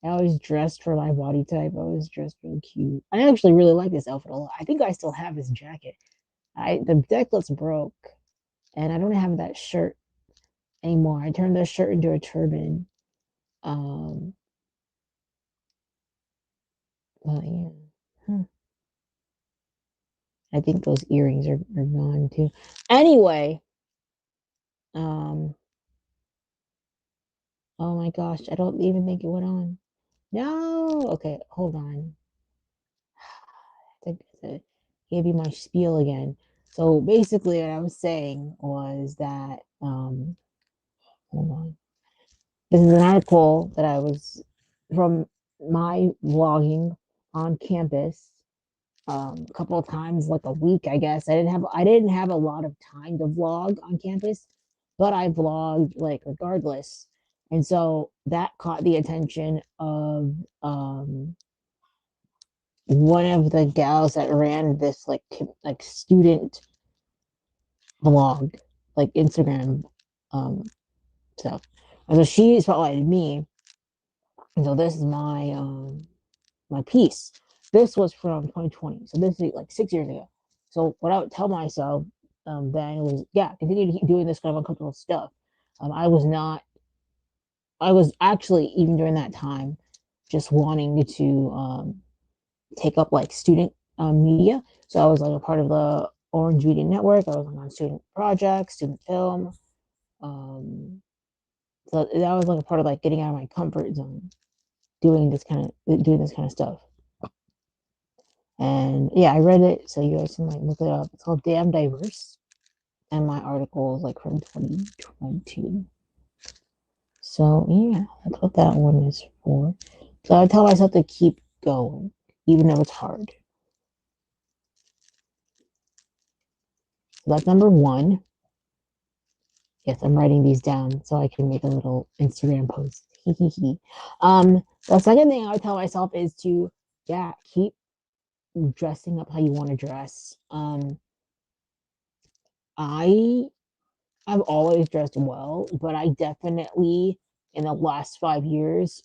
I always dressed for my body type. I always dressed really cute. I actually really like this outfit a lot. I think I still have this jacket. The decklets broke, and I don't have that shirt anymore. I turned the shirt into a turban. Um, but yeah. Huh. I think those earrings are gone too. Anyway, um, oh my gosh, I don't even think it went on. No, okay, hold on. To give you my spiel again. So basically, what I was saying was that, hold on. This is an article that I was from my vlogging on campus a couple of times, like a week, I guess. I didn't have a lot of time to vlog on campus, but I vlogged like regardless. And so that caught the attention of one of the gals that ran this like student vlog, like Instagram um stuff. And so she spotlighted me. And so this is my piece. This was from 2020. So this is like 6 years ago. So what I would tell myself then was, yeah, continue to keep doing this kind of uncomfortable stuff. I was not, I was actually, even during that time, just wanting to take up like student media. So I was like a part of the Orange Media Network. I was like on student projects, student film. Um, so that was like a part of like getting out of my comfort zone, doing this kind of stuff. And yeah, I read it, so you guys can like look it up. It's called Damn Diverse, and my article is like from 2020. So yeah, that's what that one is for. So I tell myself to keep going, even though it's hard. So that's number one. Yes, I'm writing these down so I can make a little Instagram post. The second thing I would tell myself is to, yeah, keep dressing up how you want to dress. I I've always dressed well, but I definitely in the last 5 years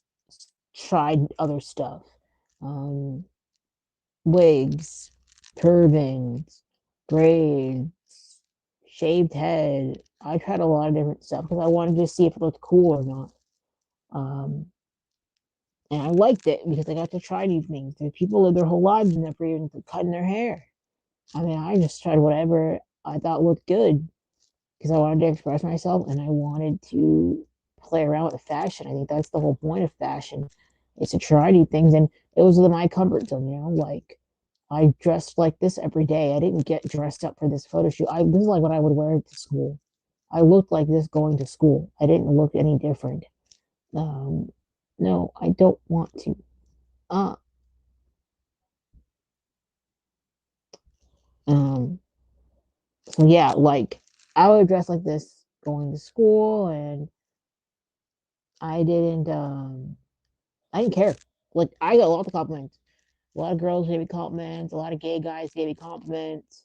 tried other stuff. Um, wigs, turbans, braids, shaved head. I tried a lot of different stuff because I wanted to see if it looked cool or not. Um, and I liked it because I got to try new things. There's people live their whole lives never even cutting their hair. I mean, I just tried whatever I thought looked good because I wanted to express myself and I wanted to play around with fashion. I think that's the whole point of fashion is to try new things. And it was my comfort zone, like I dressed like this every day. I didn't get dressed up for this photo shoot. This is like what I would wear to school. I looked like this going to school. I didn't look any different. Um, no, I don't want to. Uh, um, so yeah, like I would dress like this going to school, and I didn't. I didn't care. Like I got a lot of compliments. A lot of girls gave me compliments. A lot of gay guys gave me compliments.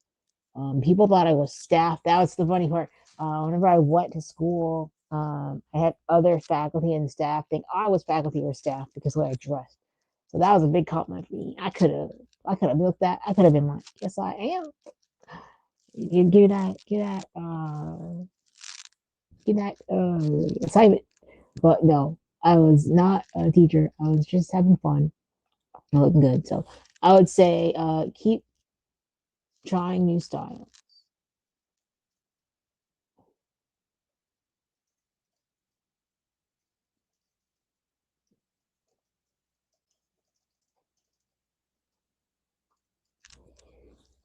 People thought I was staff. That was the funny part. Whenever I went to school, I had other faculty and staff think I was faculty or staff because of the way I dressed. So that was a big compliment for me. I could have milked that. I could have been like, yes, I am. Give that assignment. But no, I was not a teacher. I was just having fun and looking good. So I would say keep trying new styles.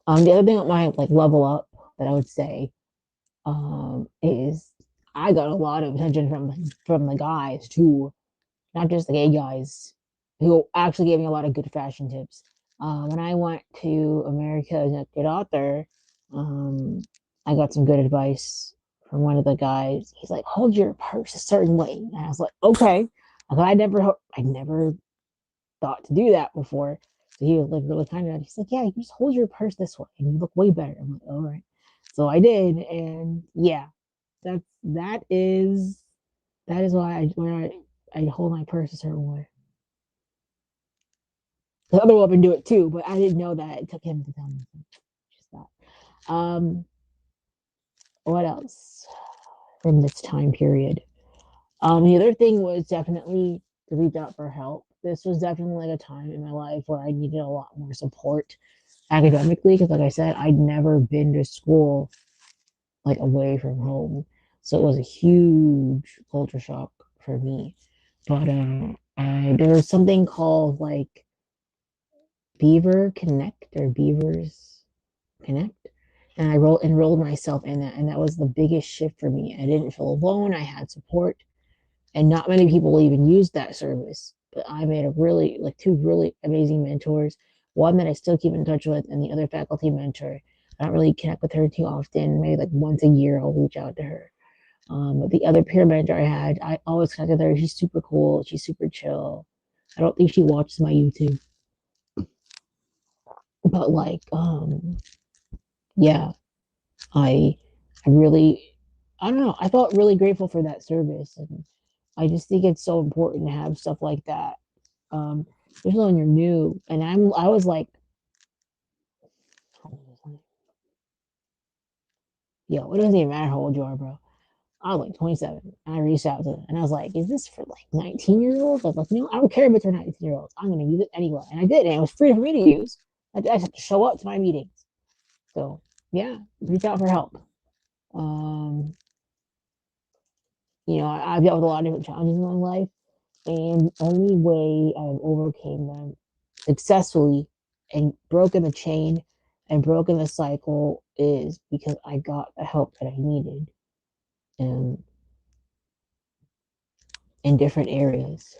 The other thing with my like level up that I would say is I got a lot of attention from the guys too, not just the gay guys, who actually gave me a lot of good fashion tips. When I went to America as a good author, um, I got some good advice from one of the guys. He's like, "Hold your purse a certain way," and I was like, "Okay." I never thought to do that before. So he was like really kind of. He's like, "Yeah, you just hold your purse this way, and you look way better." I'm like, "All right." So I did, and yeah, that is why I hold my purse a certain way. The other woman do it too, but I didn't know that. It took him to tell me. Just that. Um, what else from this time period? The other thing was definitely to reach out for help. This was definitely like a time in my life where I needed a lot more support academically because, like I said, I'd never been to school like away from home, so it was a huge culture shock for me. But there was something called like Beaver Connect or Beavers Connect, and I enrolled myself in that, and that was the biggest shift for me. I didn't feel alone. I had support, and not many people even used that service. But I made a really like two really amazing mentors. One that I still keep in touch with, and the other faculty mentor. I don't really connect with her too often. Maybe like once a year, I'll reach out to her. But the other peer mentor I had, I always connect with her. She's super cool. She's super chill. I don't think she watches my YouTube, but like, yeah, I, I really, I don't know. I felt really grateful for that service, and I just think it's so important to have stuff like that, especially when you're new. And I was like, yo, it doesn't even matter how old you are, bro. I was like 27, and I reached out to them, and I was like, is this for like 19-year-olds? I was like, you know, I don't care if it's for 19-year-olds. I'm gonna use it anyway, and I did, and it was free for me to use. I just have to show up to my meetings. So yeah, reach out for help. Um, I've dealt with a lot of different challenges in my life, and the only way I've overcame them successfully and broken the chain and broken the cycle is because I got the help that I needed in different areas.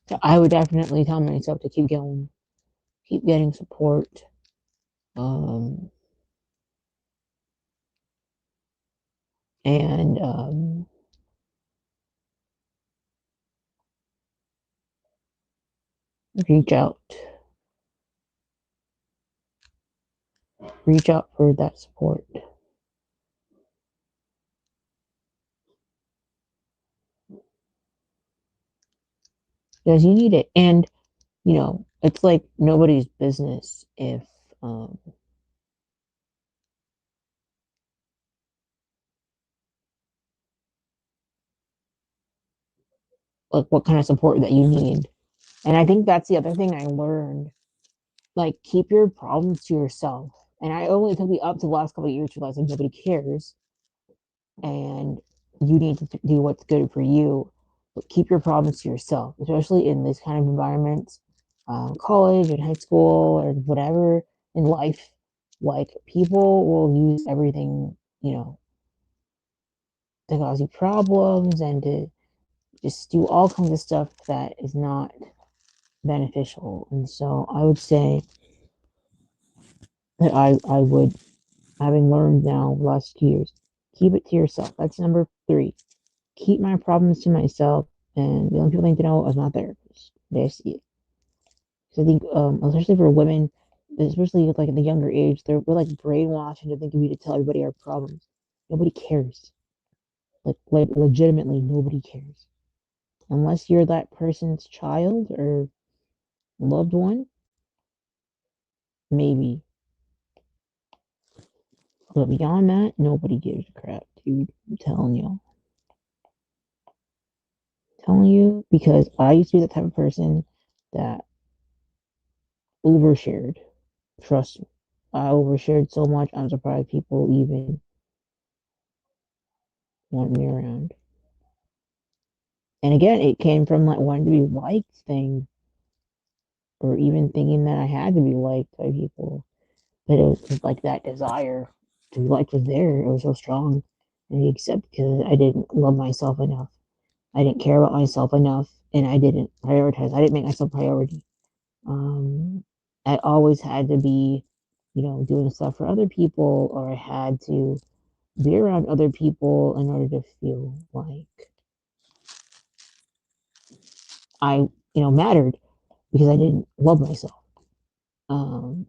So I would definitely tell myself to keep going, keep getting support, um, and reach out, reach out for that support because you need it. And it's like nobody's business if um, like what kind of support that you need. And I think that's the other thing I learned. Like, keep your problems to yourself. And I only took me up to the last couple of years to realize like nobody cares, and you need to do what's good for you. But keep your problems to yourself, especially in this kind of environments, college and high school or whatever in life. Like, people will use everything, to cause you problems and to just do all kinds of stuff that is not beneficial. And so I would say that I would, having learned now last years, keep it to yourself. That's number three. Keep my problems to myself, and the only people need to know is my therapist. They see it. So I think, especially for women, especially like at the younger age, we're like brainwashed into thinking we need to tell everybody our problems. Nobody cares. Like legitimately, nobody cares unless you're that person's child or loved one. Maybe, but beyond that, nobody gives a crap, dude. I'm telling you. Telling you because I used to be the type of person that overshared. Trust me. I overshared so much, I'm surprised people even want me around. And again, it came from like wanting to be liked thing, or even thinking that I had to be liked by people. But it was just like that desire to be liked was there. It was so strong. And except because I didn't love myself enough. I didn't care about myself enough, and I didn't prioritize. I didn't make myself a priority. I always had to be, doing stuff for other people, or I had to be around other people in order to feel like I, mattered because I didn't love myself. Um,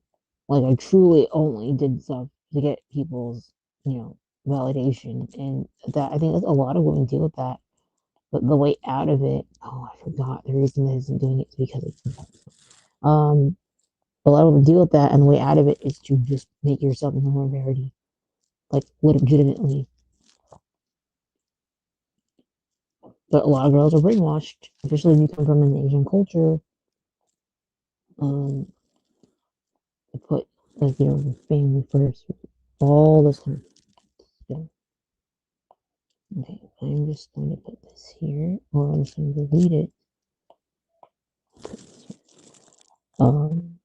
like I truly only did stuff to get people's, validation, and that I think that a lot of women deal with that. But the way out of it, oh, I forgot the reason that isn't doing it is because it's a lot of women deal with that, and the way out of it is to just make yourself more rarity, like legitimately. But a lot of girls are brainwashed, especially when you come from an Asian culture, um, to put like family first all the time. So, okay, I'm just going to put this here, or I'm just going to delete it. Um,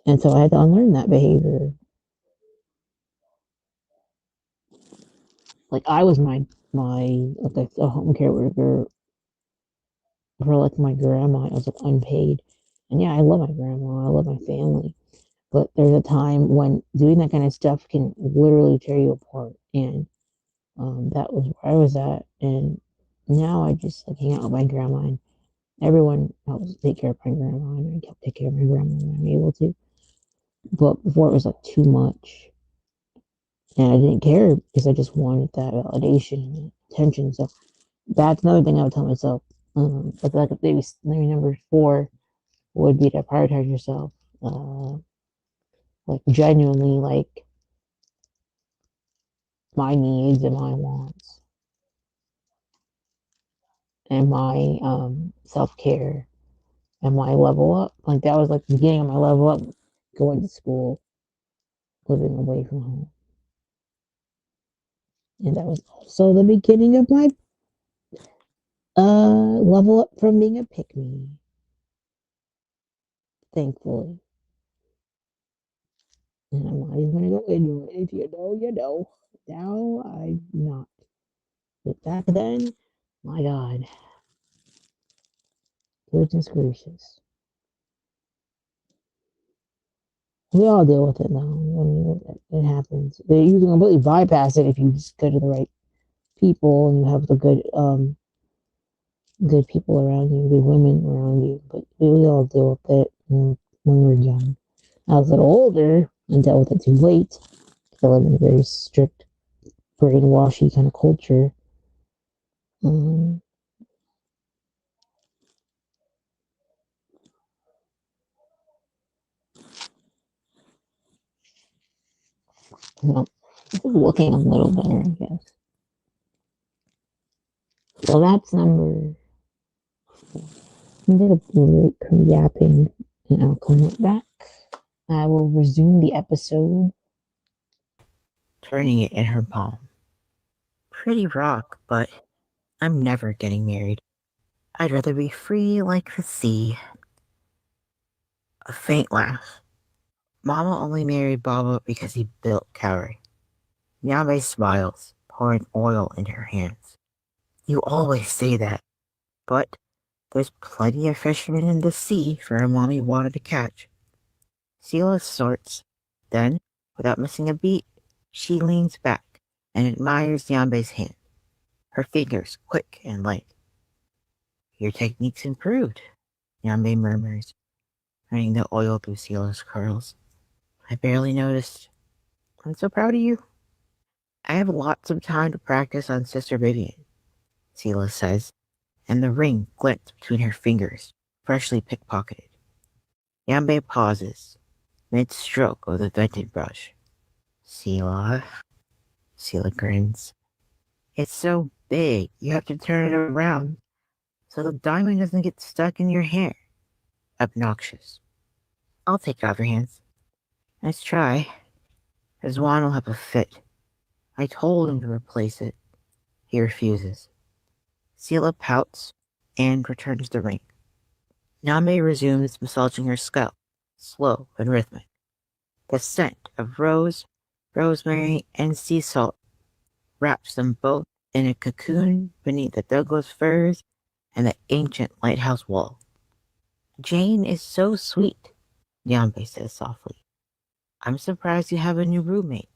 and so I had to unlearn that behavior. Like I was my like a home care worker for like my grandma. I was like unpaid, and yeah, I love my grandma. I love my family, but there's a time when doing that kind of stuff can literally tear you apart, and that was where I was at. And now I just like hang out with my grandma, and everyone helps take care of my grandma, and I help take care of my grandma when I'm able to. But before it was like too much, and I didn't care because I just wanted that validation and attention. So that's another thing I would tell myself. Like maybe number four would be to prioritize yourself. Like genuinely, like my needs and my wants and my self care and my level up. Like that was like the beginning of my level up, going to school, living away from home, and that was also the beginning of my level up from being a pick me. Thankfully, and I'm not even gonna go into it. If you know, you know. Now I'm not. But back then, my God, goodness gracious. We all deal with it now. I mean, it happens. You can completely bypass it if you just go to the right people and you have the good people around you, good women around you. But we all deal with it when we're young. I was a little older and dealt with it too late. I live in a very strict, brainwashy kind of culture. Um, well, it's looking a little better, I guess. So that's number. I'm gonna break from yapping, and I'll come right back. I will resume the episode. turning it in her palm. Pretty rock, but I'm never getting married. I'd rather be free like the sea. A faint laugh. Mama only married Baba because he built Kauri. Nyame smiles, pouring oil in her hands. You always say that, but there's plenty of fishermen in the sea for a Mami Wata to catch. Sela sorts. Then, without missing a beat, she leans back and admires Nyambe's hand, her fingers quick and light. Your technique's improved, Nyambe murmurs, running the oil through Sela's curls. I barely noticed. I'm so proud of you. I have lots of time to practice on Sister Vivian, Sela says, and the ring glints between her fingers, freshly pickpocketed. Yambe pauses, mid-stroke of the vented brush. Sela grins. It's so big, you have to turn it around so the diamond doesn't get stuck in your hair. Obnoxious. I'll take it off your hands. Nice try. His wand will have a fit. I told him to replace it. He refuses. Sela pouts and returns the ring. Name resumes massaging her scalp, slow and rhythmic. The scent of rose, rosemary, and sea salt wraps them both in a cocoon beneath the Douglas firs and the ancient lighthouse wall. Jane is so sweet, Nyambe says softly. I'm surprised you have a new roommate.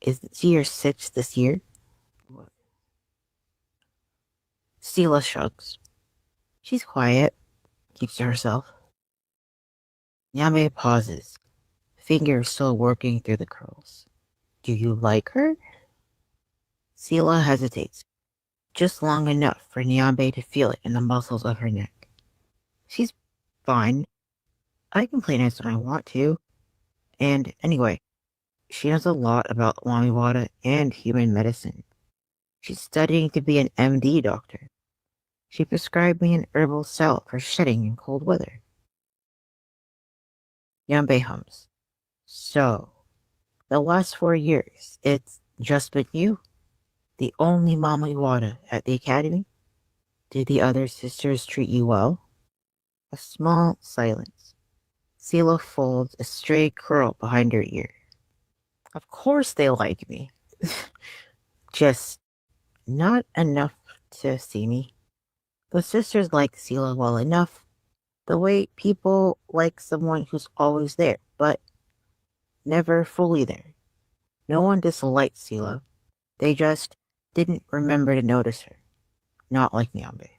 Isn't she your sixth this year? Sela shrugs. She's quiet, keeps to herself. Niambe pauses, fingers still working through the curls. Do you like her? Sela hesitates, just long enough for Niambe to feel it in the muscles of her neck. She's fine. I can play nice when I want to. And anyway, she knows a lot about Mami Wata and human medicine. She's studying to be an MD doctor. She prescribed me an herbal salve for shedding in cold weather. Niambe hums. So, the last 4 years, it's just been you? The only Mami Wata at the academy? Did the other sisters treat you well? A small silence. Sela folds a stray curl behind her ear. Of course they like me. Just not enough to see me. The sisters like Sela well enough, the way people like someone who's always there, but never fully there. No one disliked Sela. They just didn't remember to notice her. Not like Niambe.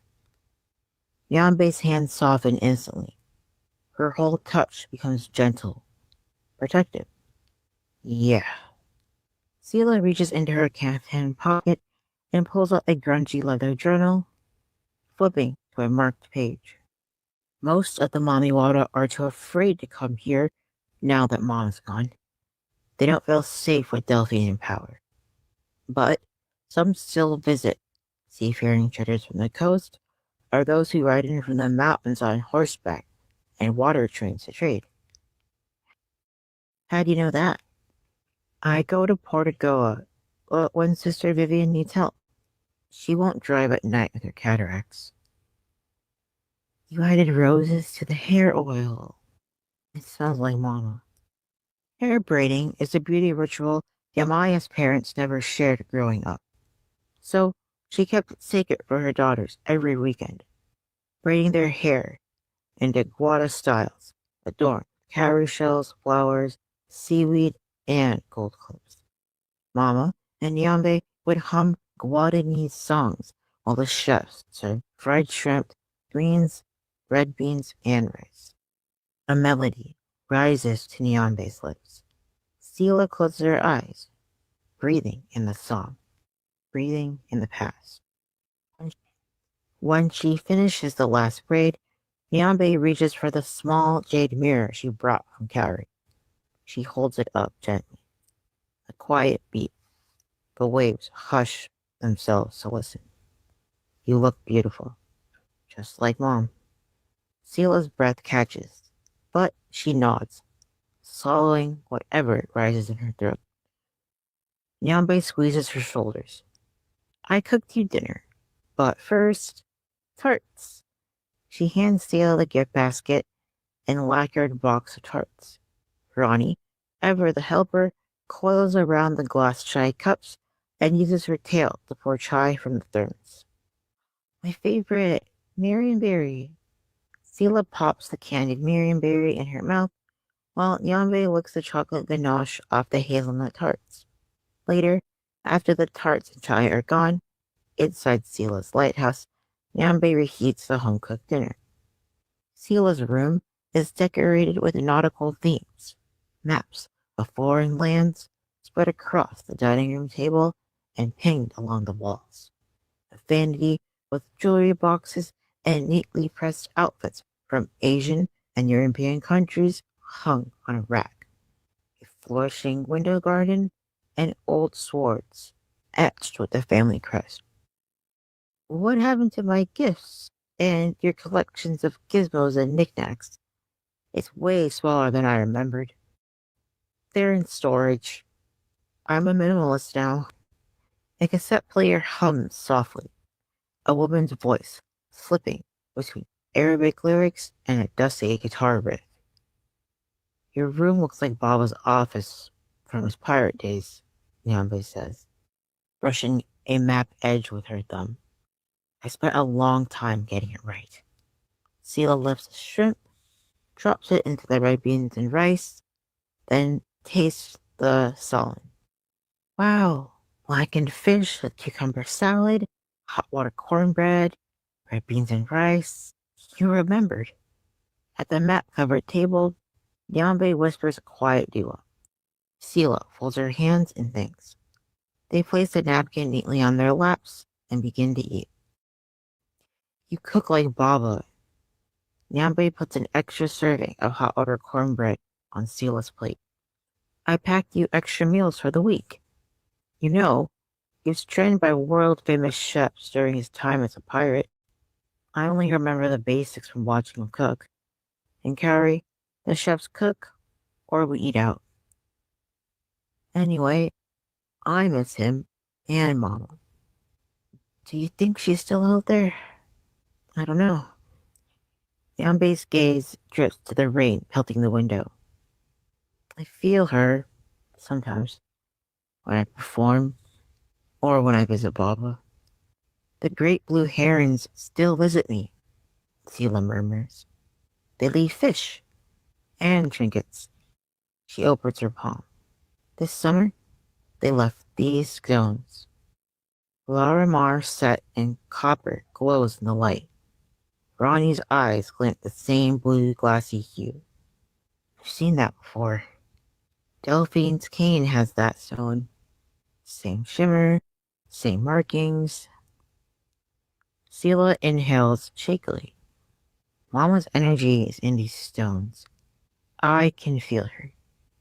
Niambe's hands soften instantly. Her whole touch becomes gentle, protective. Yeah. Sela reaches into her caftan pocket and pulls out a grungy leather journal, flipping to a marked page. Most of the Mami Wata are too afraid to come here now that Mom's gone. They don't feel safe with Delphian power. But some still visit, seafaring traders from the coast, or those who ride in from the mountains on horseback and water trains to trade. How do you know that? I go to Portugal when Sister Vivian needs help. She won't drive at night with her cataracts. You added roses to the hair oil. It sounds like Mama. Hair braiding is a beauty ritual Yamaya's parents never shared growing up. So she kept it sacred for her daughters every weekend, braiding their hair into Guada styles, adorned with cowrie shells, flowers, seaweed, and gold clips. Mama and Niambe would hum Guadanese songs while the chefs served fried shrimp, greens, red beans, and rice. A melody rises to Niambe's lips. Sela closes her eyes, breathing in the song, breathing in the past. When she finishes the last braid, Niambe reaches for the small jade mirror she brought from Kauri. She holds it up gently. A quiet beat. The waves hush themselves to listen. You look beautiful, just like Mom. Sela's breath catches, but she nods, swallowing whatever rises in her throat. Nyambe squeezes her shoulders. I cooked you dinner, but first, tarts. She hands Sela the gift basket and a lacquered box of tarts. Ronnie, ever the helper, coils around the glass chai cups and uses her tail to pour chai from the thermos. My favorite, Marionberry. Sela pops the candied Marionberry in her mouth, while Nyambe licks the chocolate ganache off the hazelnut tarts. Later, after the tarts and chai are gone, inside Sela's lighthouse, Nyambe reheats the home-cooked dinner. Sela's room is decorated with nautical themes, maps of foreign lands spread across the dining room table and pinned along the walls. A vanity with jewelry boxes and neatly pressed outfits from Asian and European countries hung on a rack. A flourishing window garden and old swords etched with the family crest. What happened to my gifts and your collections of gizmos and knickknacks? It's way smaller than I remembered. They're in storage. I'm a minimalist now. A cassette player hums softly, a woman's voice slipping between Arabic lyrics and a dusty guitar riff. Your room looks like Baba's office from his pirate days, Nyambe says, brushing a map edge with her thumb. I spent a long time getting it right. Sela lifts a shrimp, drops it into the red beans and rice, then tastes the salad. Wow, blackened fish with cucumber salad, hot water cornbread, red beans and rice. You remembered. At the mat-covered table, Niambe whispers a quiet duo. Sela folds her hands and thinks. They place the napkin neatly on their laps and begin to eat. You cook like Baba. Niambe puts an extra serving of hot water cornbread on Sela's plate. I packed you extra meals for the week. You know, he was trained by world-famous chefs during his time as a pirate. I only remember the basics from watching him cook. In Carrie, the chefs cook, or we eat out. Anyway, I miss him and Mama. Do you think she's still out there? I don't know. Yambe's gaze drifts to the rain pelting the window. I feel her, sometimes, when I perform, or when I visit Baba. The great blue herons still visit me, Sela murmurs. They leave fish and trinkets. She opens her palm. This summer, they left these stones. Larimar set in copper glows in the light. Ronnie's eyes glint the same blue glassy hue. I've seen that before. Delphine's cane has that stone. Same shimmer, same markings. Sela inhales shakily. Mama's energy is in these stones. I can feel her.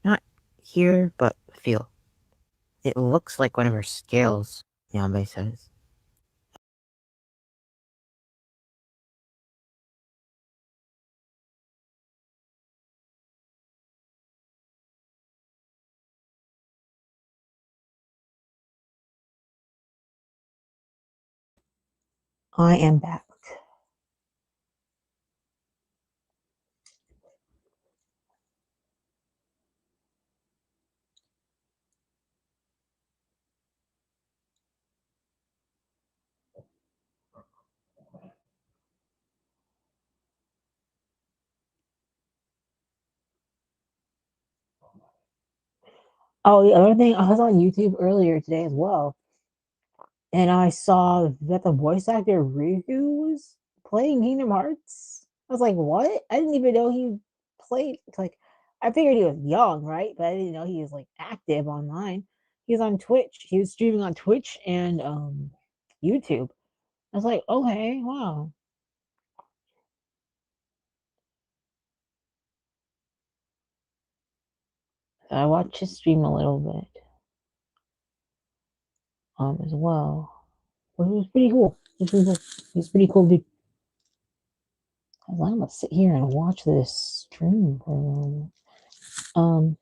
Not hear, but feel. It looks like one of her scales, Nyambe says. I am back. Oh, the other thing, I was on YouTube earlier today as well, and I saw that the voice actor Riku was playing Kingdom Hearts. I was like, what? I didn't even know he played. Like, I figured he was young, right? But I didn't know he was like active online. He was on Twitch. He was streaming on Twitch and YouTube. I was like, okay, wow. I watched his stream a little bit as well. But it was pretty cool. He's pretty cool, dude. I'm gonna sit here and watch this stream for a moment. Um,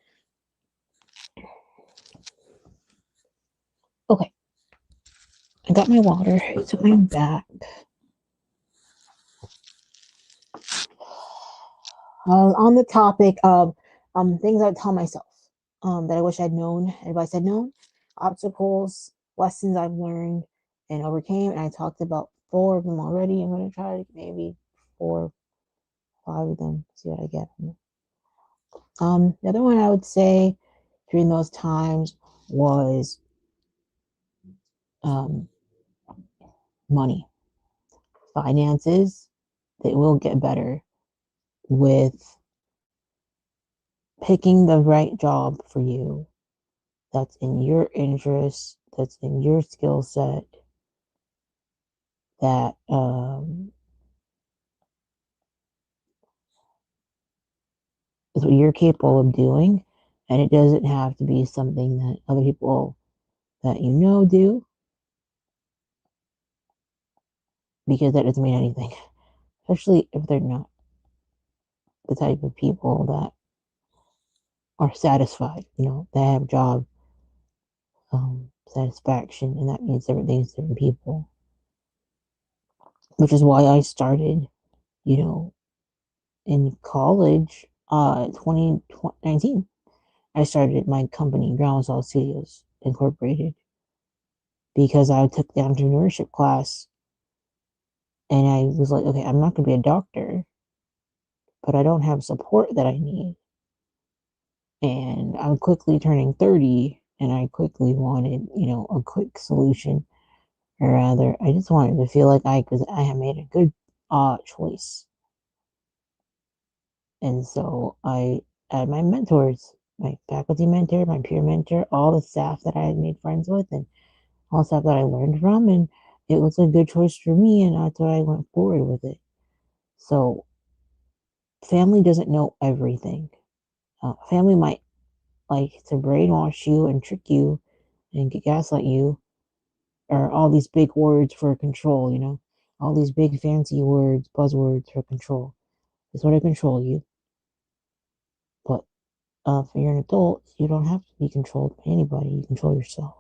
okay, I got my water, so I'm back. On the topic of things I would tell myself that I wish I'd known, advice I'd known, obstacles, lessons I've learned and overcame, and I talked about 4 of them already. I'm gonna try maybe 4, 5 of them, see what I get. The other one I would say during those times was um, money, finances. They will get better with picking the right job for you that's in your interest, that's in your skill set, that is what you're capable of doing. And it doesn't have to be something that other people that you know do, because that doesn't mean anything, especially if they're not the type of people that are satisfied, they have job satisfaction, and that means different things to different people, which is why I started, you know, in college, 2019, I started my company, Groundswell Studios Incorporated, because I took the entrepreneurship class and I was like, okay, I'm not going to be a doctor, but I don't have support that I need. And I'm quickly turning 30. and I quickly wanted, a quick solution, or rather, I just wanted to feel like I had made a good choice. And so I had my mentors, my faculty mentor, my peer mentor, all the staff that I had made friends with, and all stuff that I learned from, and it was a good choice for me, and that's why I went forward with it. So family doesn't know everything. Family might like to brainwash you and trick you and gaslight you, or all these big words for control, all these big fancy words, buzzwords for control. They sort of control you, but if you're an adult, you don't have to be controlled by anybody. You control yourself.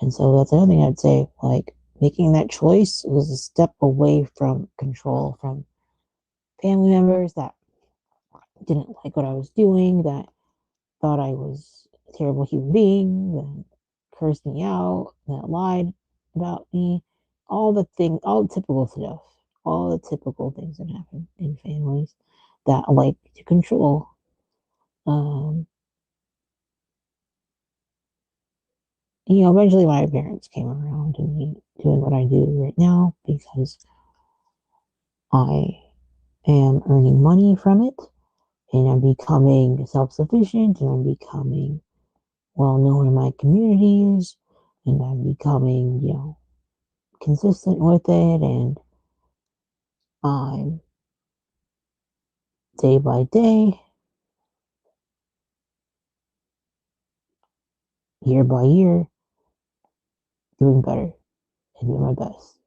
And so that's another thing I'd say, like making that choice was a step away from control from family members that didn't like what I was doing, that thought I was a terrible human being, that cursed me out, that lied about me, all the typical stuff, all the typical things that happen in families that like to control. Um, Eventually my parents came around to me doing what I do right now because I am earning money from it and I'm becoming self sufficient and I'm becoming well known in my communities and I'm becoming, consistent with it and I'm day by day, year by year, doing better and doing my best.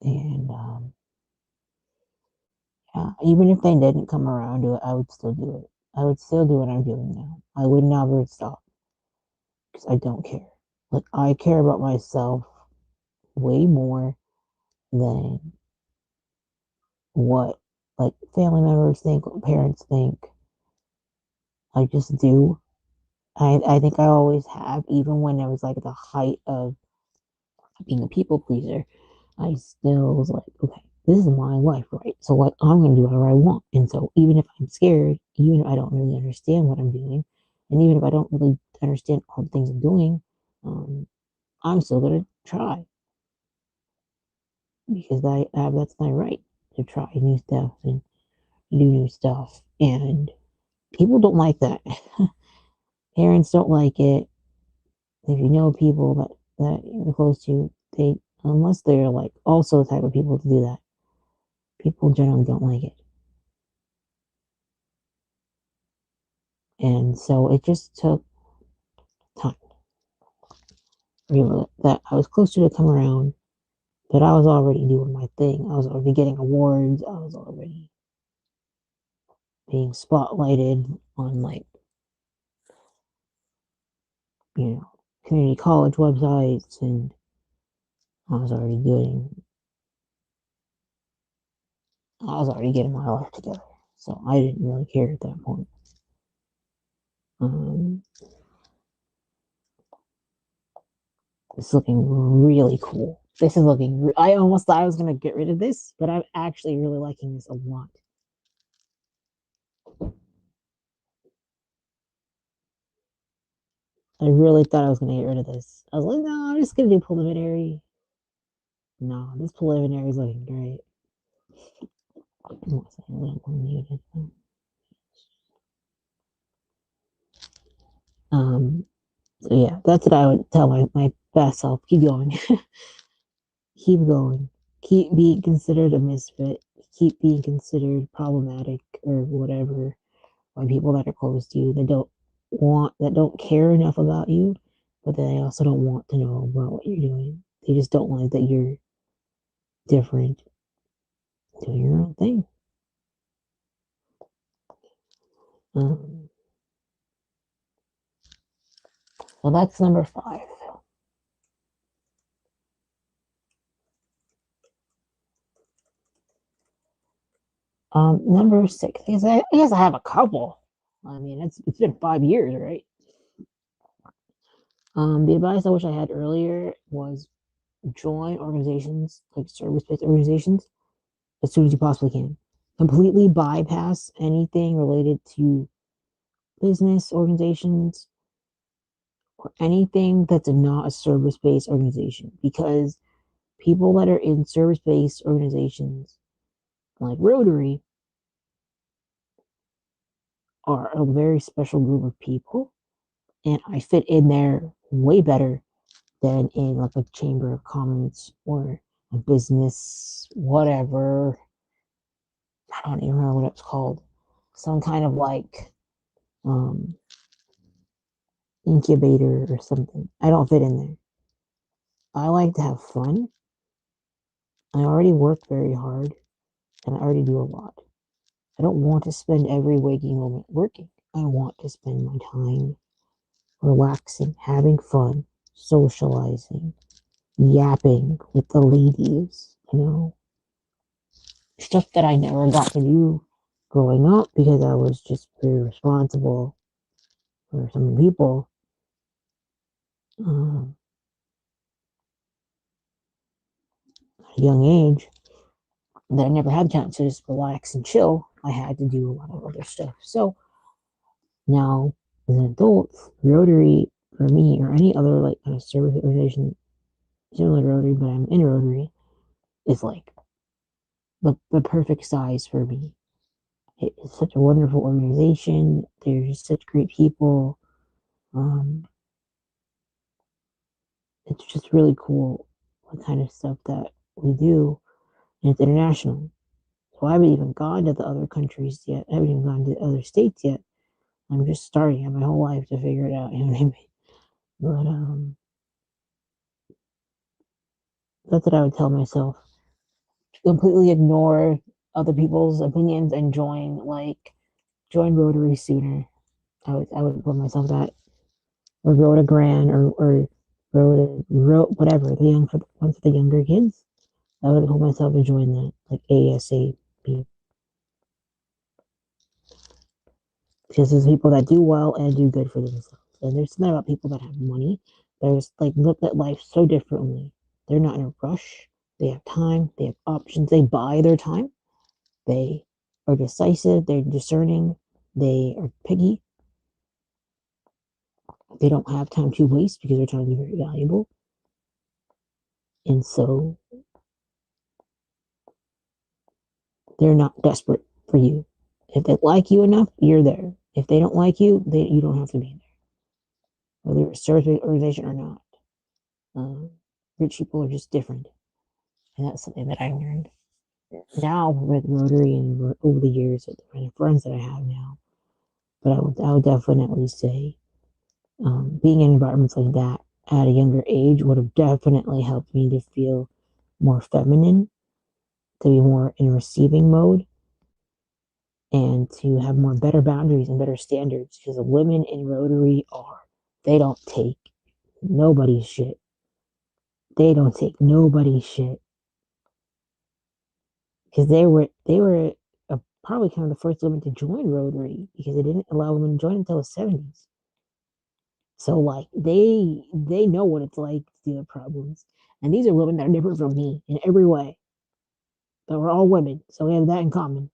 And yeah, even if they didn't come around to it, I would still do it. I would still do what I'm doing now. I would never stop because I don't care. Like, I care about myself way more than what like family members think, what parents think. I just do. I think I always have, even when I was like at the height of being a people pleaser, I still was like, okay, this is my life, right? So like I'm gonna do whatever I want. And so even if I'm scared, even if I don't really understand what I'm doing, and even if I don't really understand all the things I'm doing, um, I'm still gonna try because that's my right to try new stuff and do new stuff. And people don't like that. Parents don't like it. If you know people that you're close to, they unless they're like also the type of people to do that, people generally don't like it. And so it just took time. That I was close to come around, but I was already doing my thing. I was already getting awards. I was already being spotlighted on like, you know, community college websites and I was already getting my life together. So I didn't really care at that point. Um, it's looking really cool. This is looking. I almost thought I was gonna get rid of this, but I'm actually really liking this a lot. I really thought I was gonna get rid of this. I was like, no, I'm just gonna do preliminary. No, this preliminary is looking great. So yeah, that's what I would tell my best self. Keep going. Keep going. Keep being considered a misfit. Keep being considered problematic or whatever by people that are close to you that don't care enough about you, but they also don't want to know about what you're doing. They just don't like that you're different, doing your own thing. Um, so that's number 5. Number 6. I guess I have a couple. I mean, it's been 5 years, right? The advice I wish I had earlier was join organizations like service-based organizations as soon as you possibly can. Completely bypass anything related to business organizations or anything that's not a service-based organization, because people that are in service-based organizations like Rotary are a very special group of people, and I fit in there way better than in like a chamber of commerce or a business, whatever. I don't even remember what it's called. Some kind of like um, incubator or something. I don't fit in there. I like to have fun. I already work very hard and I already do a lot. I don't want to spend every waking moment working. I want to spend my time relaxing, having fun, socializing, yapping with the ladies, stuff that I never got to do growing up because I was just very responsible for some people um, at a young age that I never had time to just relax and chill. I had to do a lot of other stuff. So now, as an adult, Rotary for me or any other like kind of service organization similar to Rotary, but I'm in Rotary, is like the perfect size for me. It is such a wonderful organization. There's such great people. Um, it's just really cool what kind of stuff that we do, and it's international. So I haven't even gone to the other countries yet. I haven't even gone to other states yet. I'm just starting. I have my whole life to figure it out. You know what I mean? But that's what I would tell myself. Completely ignore other people's opinions and join Rotary sooner. I would put myself that, or Rota Grand, or Rota whatever the young for one for the younger kids. I would put myself to join that like ASAP, because there's people that do well and do good for themselves, and there's not about people that have money. There's like look at life so differently. They're not in a rush. They have time. They have options. They buy their time. They are decisive. They're discerning. They are picky. They don't have time to waste because their time is very valuable. And so they're not desperate for you. If they like you enough, you're there. If they don't like you, you don't have to be there, whether you're a service organization or not. Rich people are just different. And that's something that I learned now with Rotary and over the years with the kind of friends that I have now. But I would definitely say being in environments like that at a younger age would have definitely helped me to feel more feminine, to be more in receiving mode, and to have more better boundaries and better standards. Because the women in Rotary they don't take nobody's shit. They don't take nobody's shit because they were probably kind of the first women to join Rotary because they didn't allow women to join until the 70s. So like they know what it's like to deal with problems. And these are women that are different from me in every way. But we're all women, so we have that in common.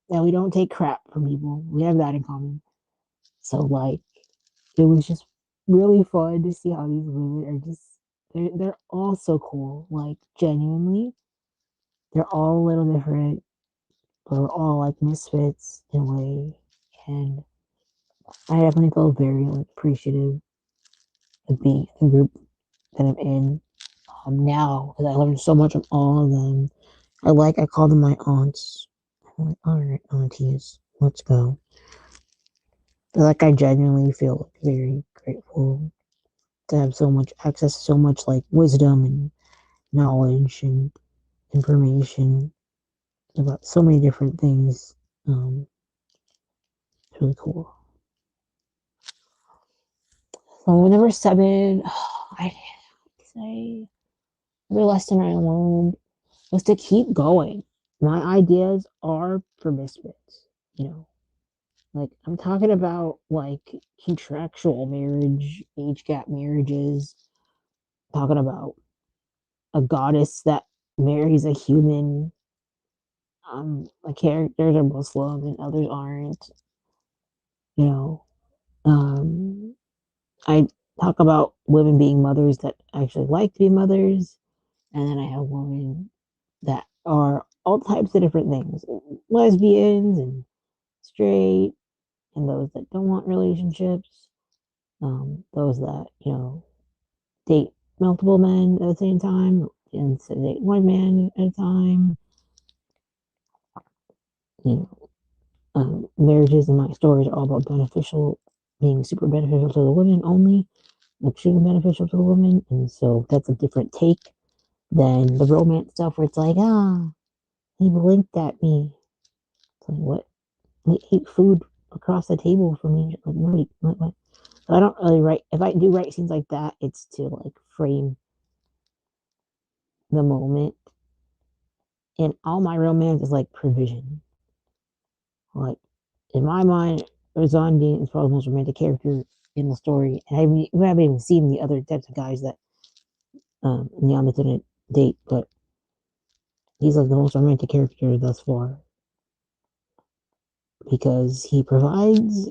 That we don't take crap from people. We have that in common. So like it was just really fun to see how these women are just they're all so cool. Like genuinely, they're all a little different, but we're all like misfits in a way. And I definitely feel very like appreciative of being in the group that I'm in now because I learned so much from all of them. I call them my aunts. I'm like, all right, aunties, let's go. But like I genuinely feel like very grateful to have so much access to so much like wisdom and knowledge and information about so many different things. It's really cool. So number 7, I say the lesson I learned was to keep going. My ideas are for misfits, you know. Like I'm talking about like contractual marriage, age gap marriages, talking about a goddess that marries a human. The characters are Muslim and others aren't, you know. Um I talk about women being mothers that actually like to be mothers, and then I have women that are all types of different things, lesbians and straight, and those that don't want relationships, those that date multiple men at the same time, and so date one man at a time. You know, marriages in my stories are all about beneficial, being super beneficial to the women only, extremely beneficial to the women, and so that's a different take than the romance stuff where it's like, he blinked at me. It's like, what? He ate food across the table from me. Like, nobody, what? So I don't really write, if I do write scenes like that, it's to like frame the moment. And all my romance is like provision. Like, in my mind, Ozandi is probably the most romantic character in the story. And we haven't even seen the other types of guys that Niambe didn't date, but he's like the most romantic character thus far because he provides,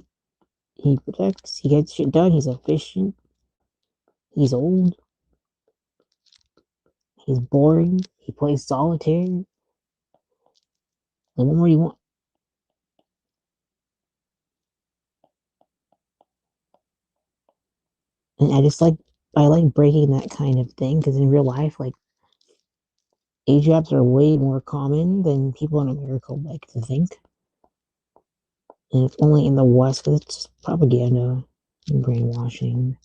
he protects, he gets shit done, he's efficient, he's old, he's boring, he plays solitaire. Like, what more do you want? And I like breaking that kind of thing because in real life, like age gaps are way more common than people in America like to think. And it's only in the West because it's just propaganda and brainwashing.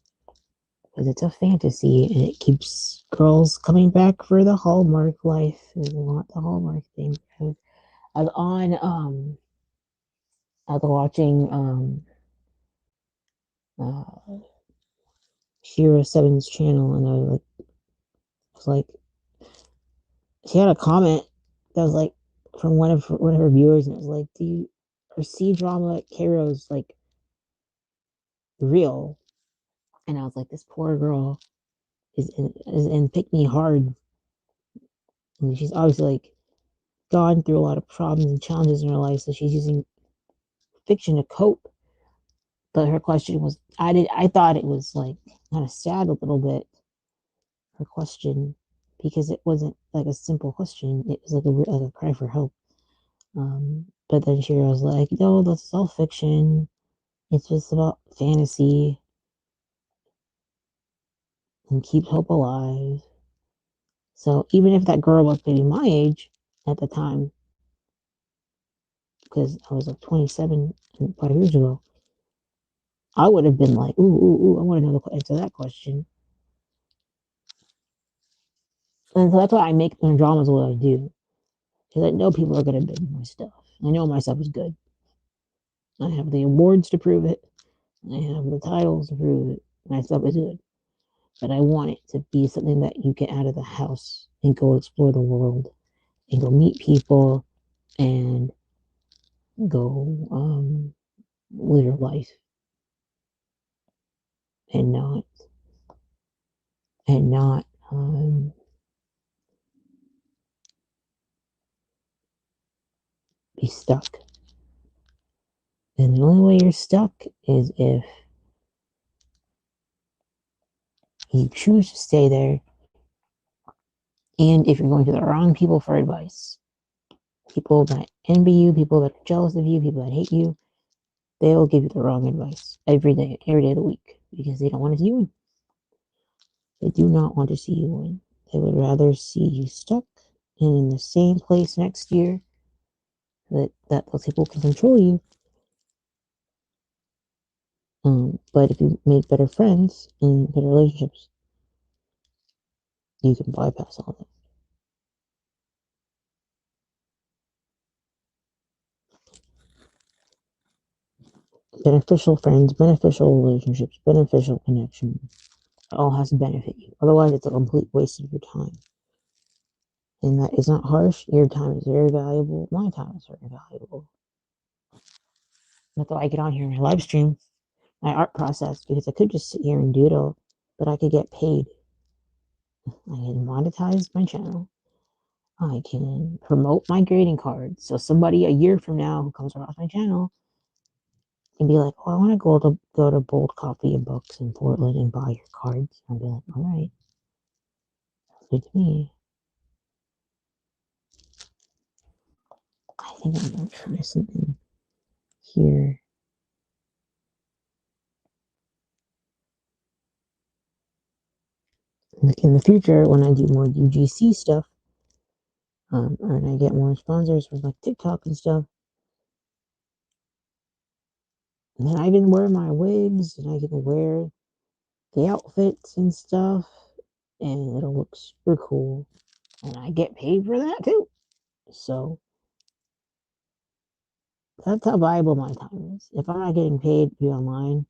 Because it's a fantasy and it keeps girls coming back for the Hallmark life. They want the Hallmark thing. I was on I was watching uh Shira Seven's channel and was like she had a comment that was like from one of her viewers and it was like, do you or C drama Cairo's like real? And I was like, this poor girl is in Pick Me Hard. And she's obviously like gone through a lot of problems and challenges in her life, so she's using fiction to cope. But her question was, I thought it was like kind of sad a little bit, her question, because it wasn't like a simple question. It was like a cry for help. But then she was like, no, that's all fiction. It's just about fantasy and keep hope alive. So even if that girl was maybe my age at the time, because I was like 27 5 years ago, I would have been like, ooh, I want to know the answer to that question. And so that's why I make my dramas what I do. Because I know people are going to bid my stuff. I know my stuff is good. I have the awards to prove it. I have the titles to prove it. My stuff is good. But I want it to be something that you get out of the house and go explore the world and go meet people and go live your life and not be stuck. And the only way you're stuck is if you choose to stay there and if you're going to the wrong people for advice. People that envy you, people that are jealous of you, people that hate you, they will give you the wrong advice every day of the week because they don't want to see you win. They do not want to see you win. They would rather see you stuck and in the same place next year that those people can control you. But if you make better friends and better relationships, you can bypass all that. Beneficial friends, beneficial relationships, beneficial connection. It all has to benefit you. Otherwise, it's a complete waste of your time. And that is not harsh. Your time is very valuable. My time is very valuable. That's why I get on here and I live stream my art process because I could just sit here and doodle, but I could get paid. I can monetize my channel. I can promote my grading cards. So somebody a year from now who comes across my channel and be like, "Oh, I want to go to Bold Coffee and Books in Portland and buy your cards." I'll be like, "All right, good to me." I think I'm gonna try something here. Like in the future, when I do more UGC stuff, and I get more sponsors for like TikTok and stuff, and then I can wear my wigs and I can wear the outfits and stuff, and it'll look super cool, and I get paid for that too. So that's how valuable my time is. If I'm not getting paid to be online,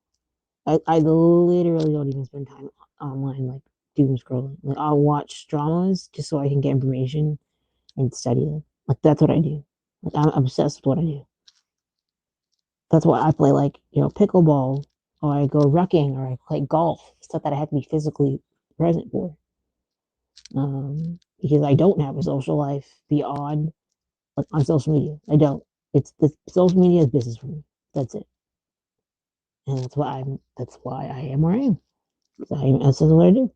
I literally don't even spend time online like doom scrolling. Like I'll watch dramas just so I can get information and study them. Like that's what I do. Like I'm obsessed with what I do. That's why I play like pickleball, or I go rucking, or I play golf. Stuff that I have to be physically present for. Because I don't have a social life beyond like on social media. I don't. It's the social media is business for me. That's it, and that's why I'm. That's why I am where I am. That's what I do.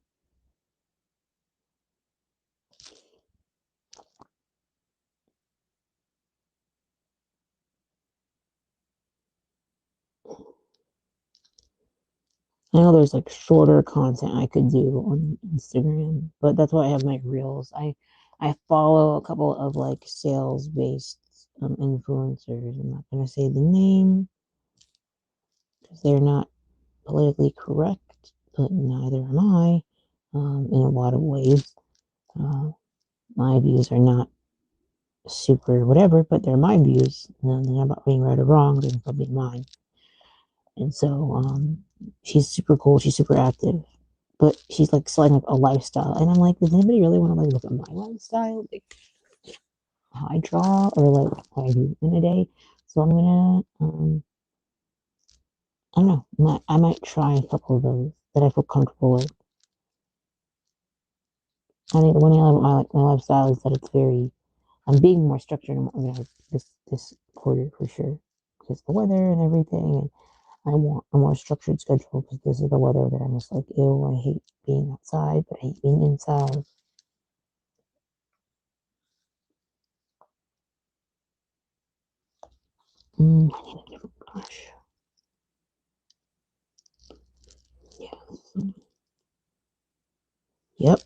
I know there's like shorter content I could do on Instagram, but that's why I have my reels. I follow a couple of like sales based influencers. I'm not gonna say the name because they're not politically correct, but neither am I. In a lot of ways, uh, my views are not super whatever, but they're my views. And they're not about being right or wrong. They're about being mine. And so, she's super cool. She's super active, but she's like selling like a lifestyle. And I'm like, does anybody really want to like look at my lifestyle, like how I draw or like what I do in a day? So I'm gonna, I don't know, I might try a couple of those that I feel comfortable with. I think the one thing I love about my lifestyle is that it's very, I'm being more structured in this quarter for sure, because the weather and everything, and I want a more structured schedule because this is the weather that I'm just like, ew, I hate being outside, but I hate being inside. I need a different brush. Yeah. Yep.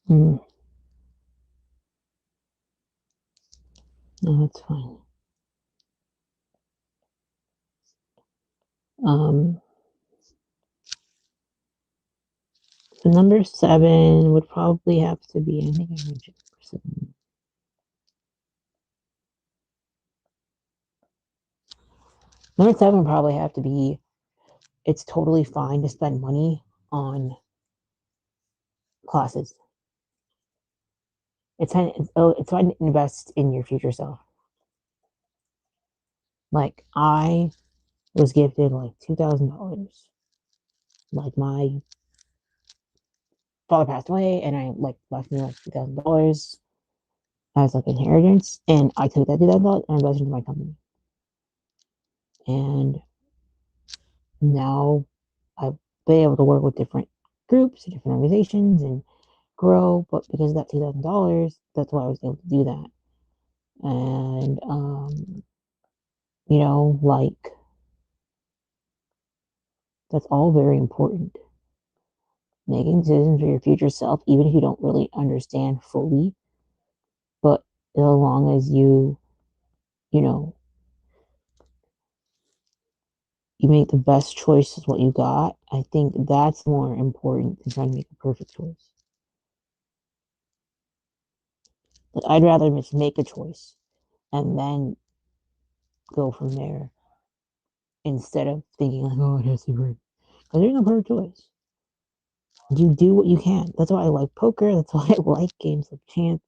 Mm, no, that's fine. Um, the number 7 would probably have to be, I think I mentioned number 7. Number 7 would probably have to be, it's totally fine to spend money on classes. It's fine to invest in your future self. Like I was gifted like $2,000. Like my father passed away, and I like left me like $2,000 as like inheritance, and I took that $2,000 and invested into my company. And now I've been able to work with different groups, different organizations, and grow. But because of that $2,000, that's why I was able to do that. And like that's all very important. Making decisions for your future self, even if you don't really understand fully, but as long as you know, you make the best choice is what you got. I think that's more important than trying to make a perfect choice. Like I'd rather just make a choice and then go from there instead of thinking like, oh, it has to be right. Because there's no perfect choice. You do what you can. That's why I like poker. That's why I like games of chance,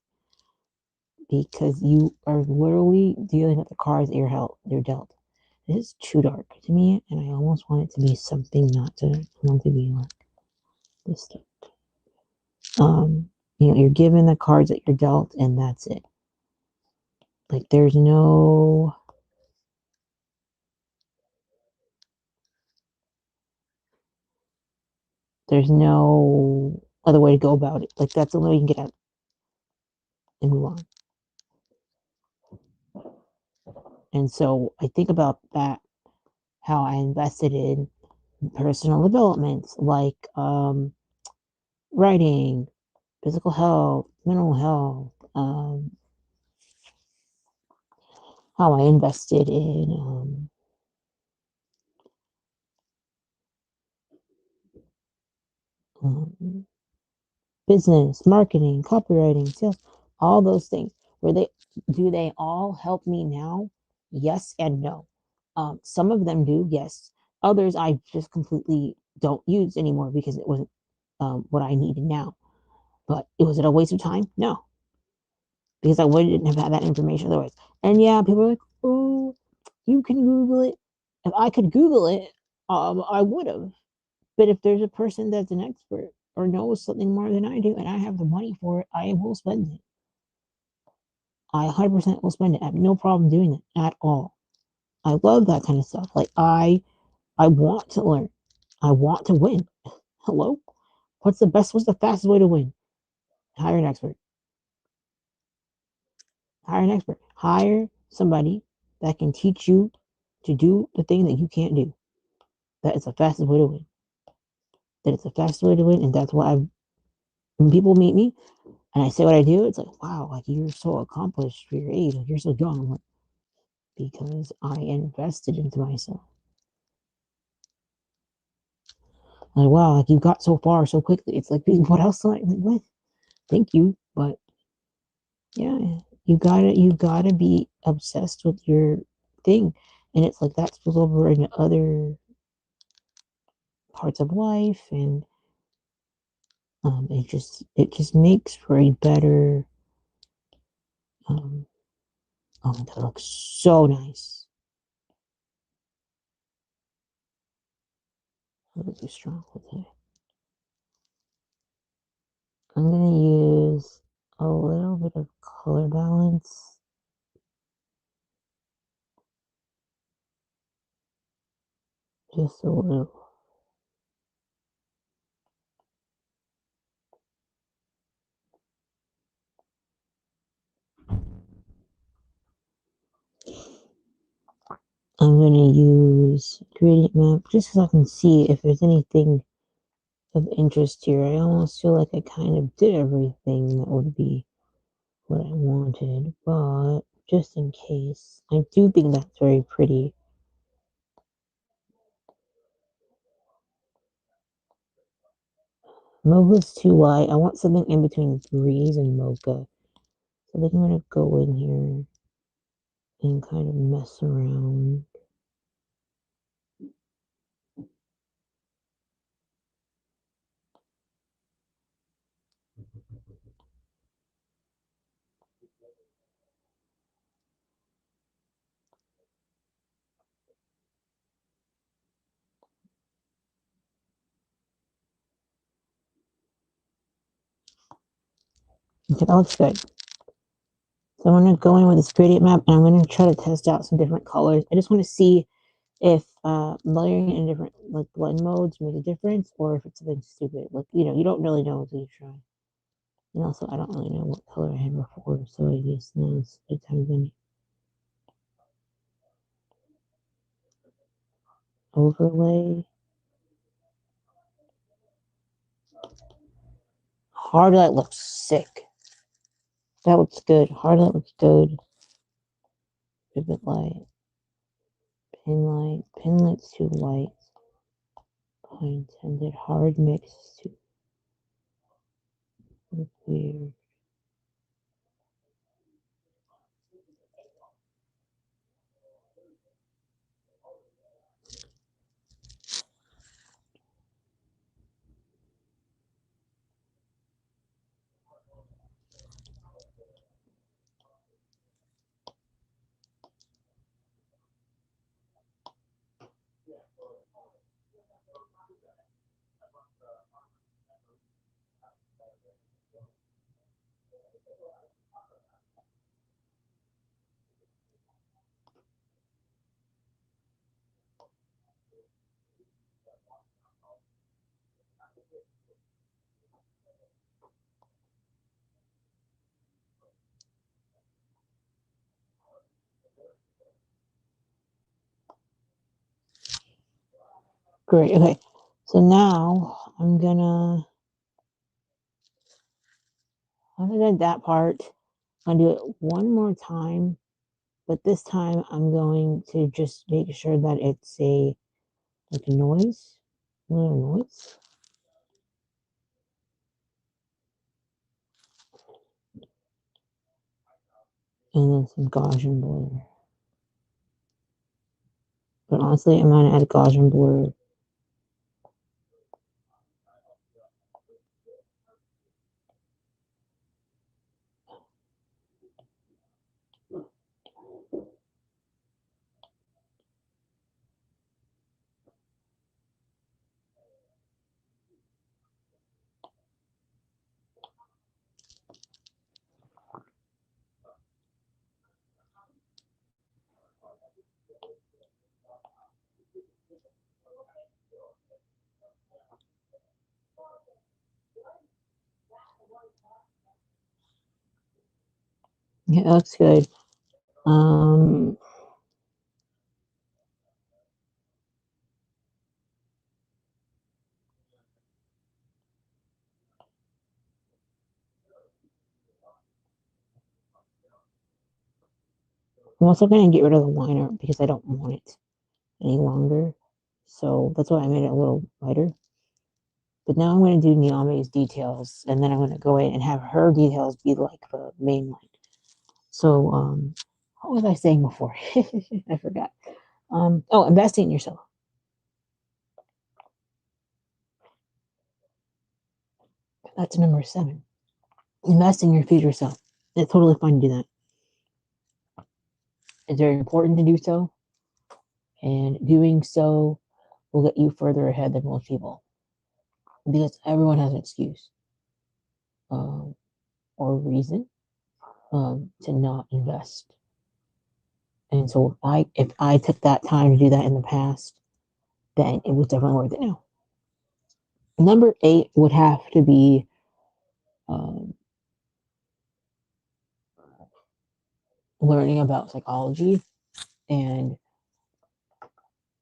because you are literally dealing with the cards that you're dealt. This is too dark to me, and I almost want it to be something not to want to be like this stuff. You're given the cards that you're dealt, and that's it. Like there's no other way to go about it. Like that's the only way you can get out and move on. And so I think about that, how I invested in personal development, like writing, physical health, mental health, how I invested in um, business, marketing, copywriting, sales, all those things. They all help me now? Yes and no. Some of them do, yes. Others I just completely don't use anymore because it wasn't what I needed now. But was it a waste of time? No, because I wouldn't have had that information otherwise. And yeah, people are like, "Oh, you can Google it." If I could Google it, I would have. But if there's a person that's an expert or knows something more than I do, and I have the money for it, I will spend it. I 100% will spend it. I have no problem doing it at all. I love that kind of stuff. Like I want to learn. I want to win. Hello? What's the fastest way to win? Hire an expert. Hire an expert. Hire somebody that can teach you to do the thing that you can't do. That is the fastest way to win. That is the fastest way to win. And that's why when people meet me and I say what I do, it's like, wow, like you're so accomplished for your age. Like you're so young. I'm like, because I invested into myself. Like, wow, like you got so far so quickly. It's like, what else? Like, what? Thank you. But yeah, you gotta be obsessed with your thing. And it's like that spills over into other parts of life, and it just makes for a better um oh my god, it looks so nice. A little too strong with it. I'm gonna use a little bit of color balance. Just a little. I'm gonna use gradient map just so I can see if there's anything of interest here. I almost feel like I kind of did everything that would be what I wanted, but just in case, I do think that's very pretty. Mocha's too light. I want something in between breeze and mocha. So I think I'm gonna go in here and kind of mess around. Okay, that looks good. So I'm gonna go in with this gradient map and I'm gonna try to test out some different colors. I just want to see if layering in different like blend modes make a difference, or if it's something stupid. Like you don't really know until you try. And also, I don't really know what color I had before, so I guess now it's a good time to overlay. Hard light looks sick. That looks good. Hard light looks good. Vivid light. Pin light. Pin light's too light. Pun intended. Hard mix is too weird. Great. Okay. So now I'm gonna, other than that part, I'll do it one more time, but this time I'm going to just make sure that it's a like a noise, a little noise. And then some Gaussian blur. But honestly, I'm gonna add Gaussian blur. Yeah, that looks good. Um, I'm also going to get rid of the liner because I don't want it any longer. So that's why I made it a little lighter. But now I'm going to do Niambe's details, and then I'm going to go in and have her details be like the main line. So, what was I saying before? I forgot. Oh, investing in yourself. That's number 7. Invest in your future self. It's totally fine to do that. It's very important to do so, and doing so will get you further ahead than most people because everyone has an excuse um, or reason to not invest. And so if I took that time to do that in the past, then it was definitely worth it now. Number 8 would have to be um, learning about psychology. And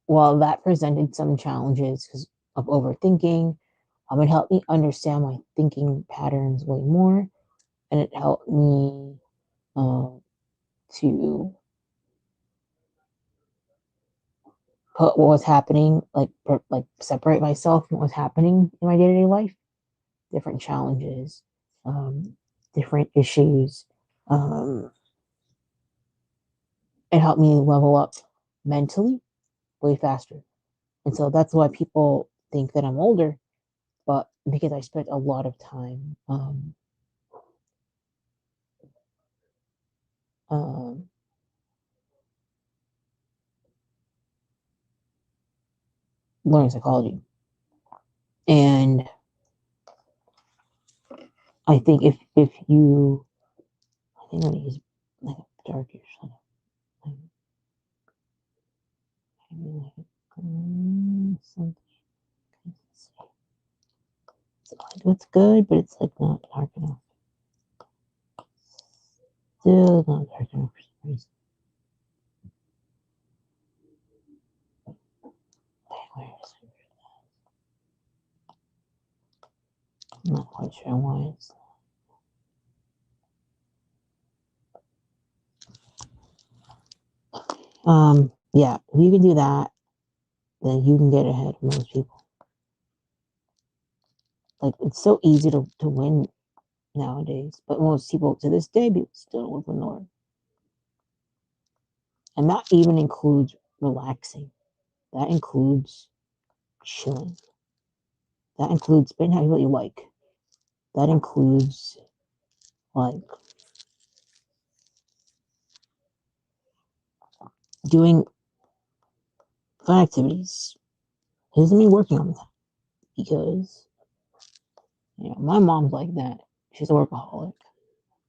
while that presented some challenges because of overthinking, it helped me understand my thinking patterns way more. And it helped me to put what was happening, like separate myself from what was happening in my day to day life, different challenges, different issues. Um, it helped me level up mentally way faster. And so that's why people think that I'm older, but because I spent a lot of time um, learning psychology. And I think if you, I think I'm gonna use like a darker shadow. Maybe like something. It's good, but it's like not dark enough. Still not dark enough for some reason. Where is it? I'm not quite sure why it's. Yeah, if you can do that, then you can get ahead of most people. Like it's so easy to win nowadays, but most people to this day people still live in Lord. And that even includes relaxing. That includes chilling. That includes spending what you like. That includes like doing fun activities. It doesn't mean working on that because my mom's like that. She's a workaholic.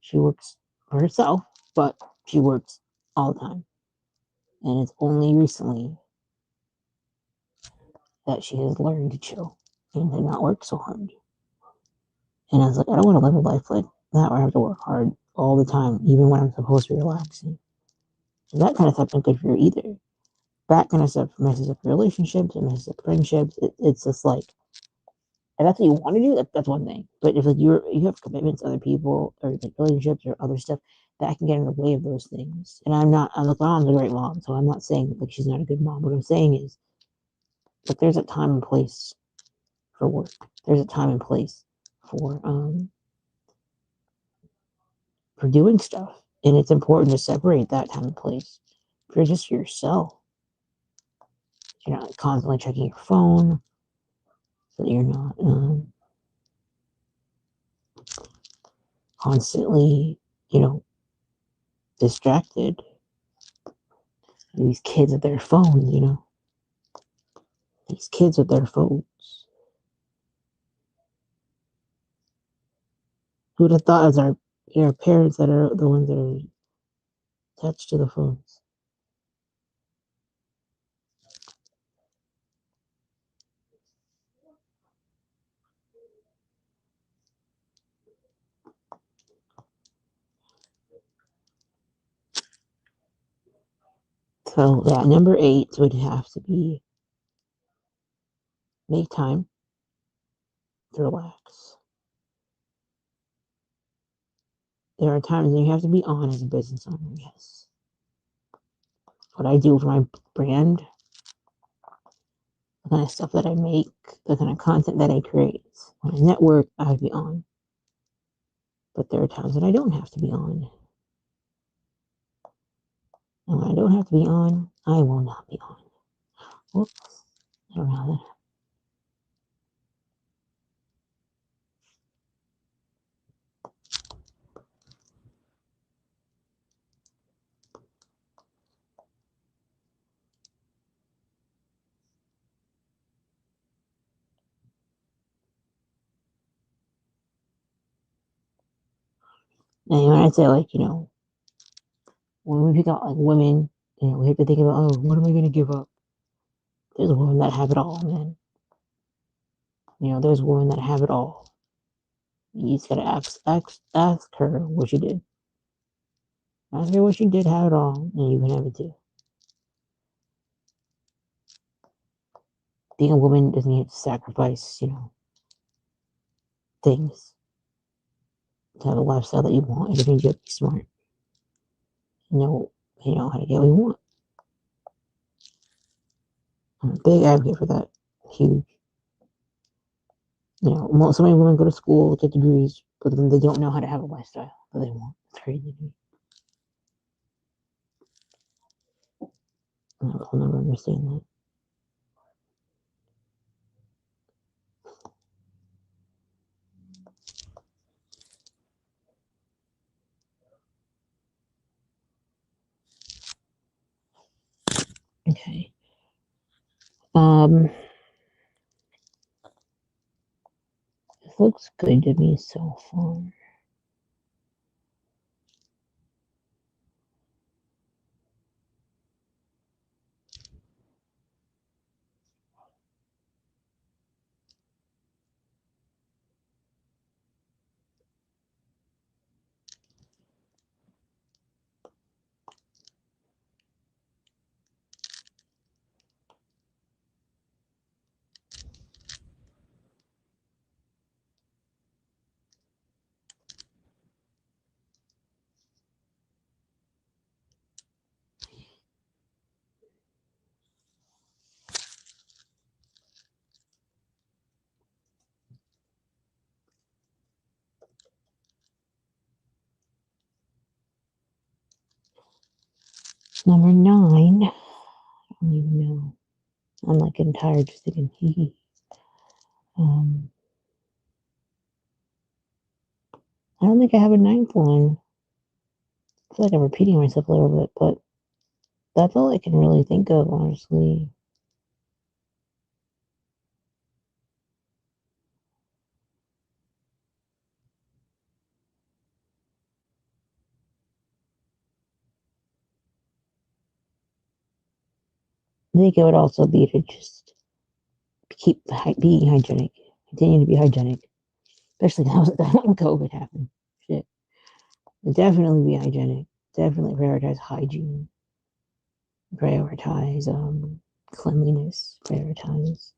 She works for herself, but she works all the time. And it's only recently that she has learned to chill and to not work so hard. And I was like, I don't want to live a life like that where I have to work hard all the time, even when I'm supposed to be relaxing. And that kind of stuff isn't good for you either. That kind of stuff messes up relationships, it messes up friendships. It's just like, and that's what you want to do, that's one thing. But if like you have commitments to other people or like relationships or other stuff, that can get in the way of those things. And I'm like, my mom's a great mom, so I'm not saying like she's not a good mom. What I'm saying is like there's a time and place for work. There's a time and place for for doing stuff. And it's important to separate that time and place. If you're just yourself, you're not constantly checking your phone, so that you're not constantly, you know, distracted. These kids with their phones, these kids with their phones. Who would have thought as our parents that are the ones that are attached to the phones? So yeah, number 8 would have to be make time to relax. There are times when you have to be on as a business owner, yes. What I do for my brand, the kind of stuff that I make, the kind of content that I create. When I network, I have to be on. But there are times that I don't have to be on. And when I don't have to be on, I will not be on. Whoops. I don't know how that happened. And when I say like, when we pick out like women, we have to think about, oh, what am I gonna give up? There's women that have it all, man. There's women that have it all. You just gotta ask her what she did. Ask her what she did, have it all, and you can have it too. Being a woman doesn't need to sacrifice, things to have a lifestyle that you want. It just means you have to be smart. How to get what you want. I'm a big advocate for that. Huge. So many women go to school, get degrees, but then they don't know how to have a lifestyle that they want. It's crazy to me. I'll never understand that. Okay. This looks good to me so far. Number 9. I don't even know. I'm like getting tired just thinking, hee hee. I don't think I have a 9th one. I feel like I'm repeating myself a little bit, but that's all I can really think of, honestly. I think it would also be to just keep being hygienic, continue to be hygienic, especially now when COVID happened. Shit. Definitely be hygienic. Definitely prioritize hygiene. Prioritize cleanliness. Prioritize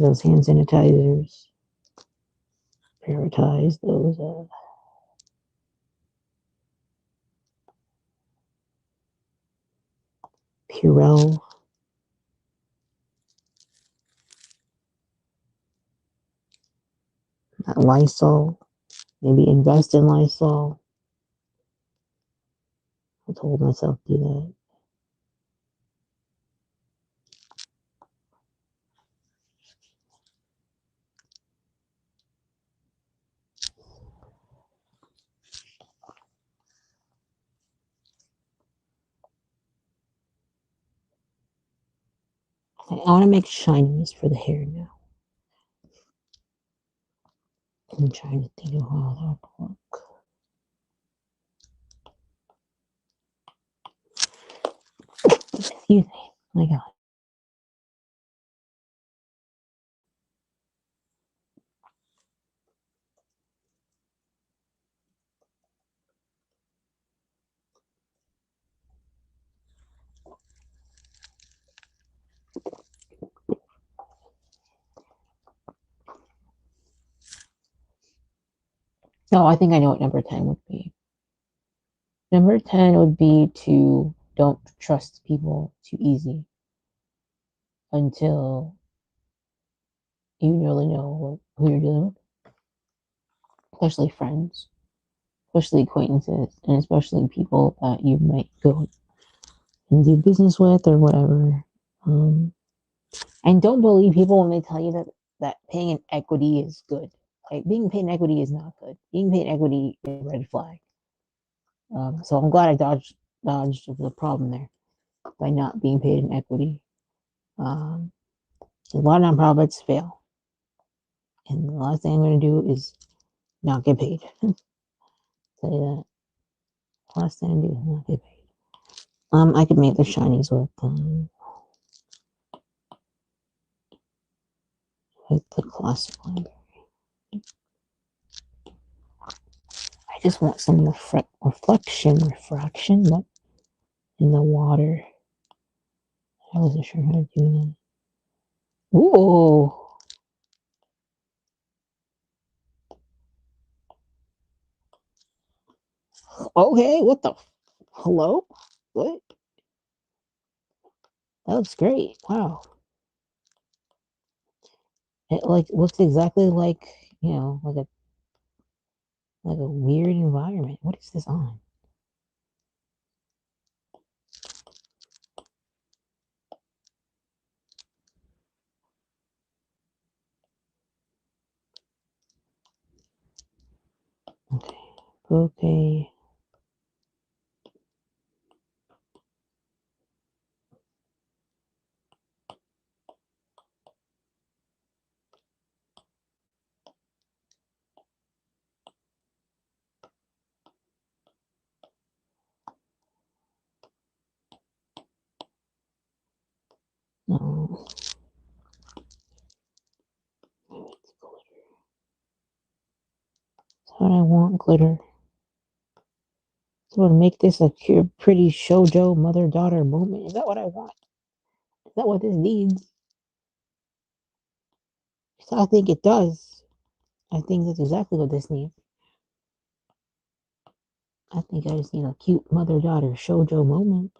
those hand sanitizers. Prioritize those Purell. Lysol. Maybe invest in Lysol. I told myself to do that. I want to make shinies for the hair now. I'm trying to think of how that would work. Excuse me. My God. No, I think I know what number 10 would be. Number 10 would be to don't trust people too easy until you really know who you're dealing with, especially friends, especially acquaintances, and especially people that you might go and do business with or whatever. And don't believe people when they tell you that paying in equity is good. Like being paid in equity is not good. Being paid in equity is a red flag. So I'm glad I dodged the problem there by not being paid in equity. Um, a lot of nonprofits fail, and the last thing I'm going to do is not get paid. Tell you that. Last thing I do is not get paid. I could make the shinies with the classic library. I just want some refraction, but in the water. I wasn't sure how to do that. Ooh. Okay, what the? Hello? What? That looks great. Wow. It like looks exactly like, like a weird environment. What is this on? Okay. Okay. No. It's glitter. That's what I want, glitter. So to make this a pretty shoujo mother-daughter moment. Is that what I want? Is that what this needs? So I think it does. I think that's exactly what this needs. I think I just need a cute mother-daughter shoujo moment.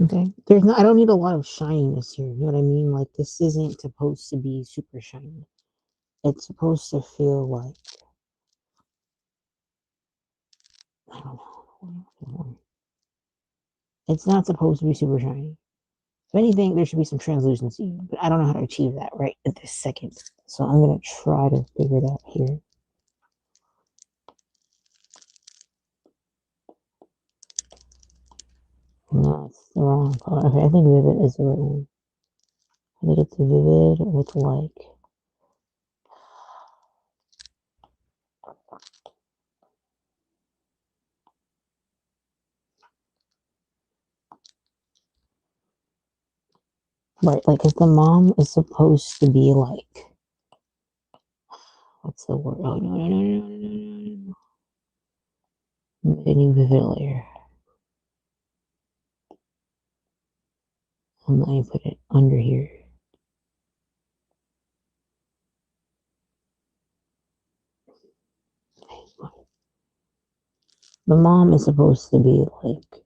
Okay. There's not I don't need a lot of shininess here. You know what I mean? Like this isn't supposed to be super shiny. It's supposed to feel like I don't know. It's not supposed to be super shiny. If anything, there should be some translucency, but I don't know how to achieve that right at this second. So I'm going to try to figure it out here. No, it's the wrong color. Okay, I think vivid is the right one. I think it's vivid with like right, like, if the mom is supposed to be like, what's the word? Oh, no. Make a new vivid layer. And let me put it under here. The mom is supposed to be like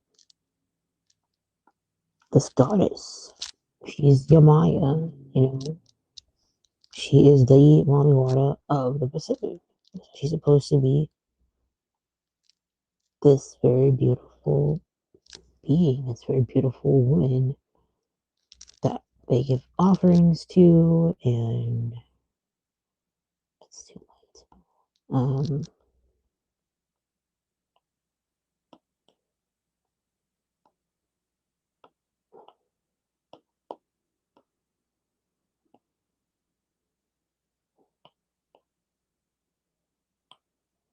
this goddess. She's Yamaya, you know. She is the Mami Wata of the Pacific. She's supposed to be this very beautiful being, this very beautiful woman that they give offerings to, and it's too late.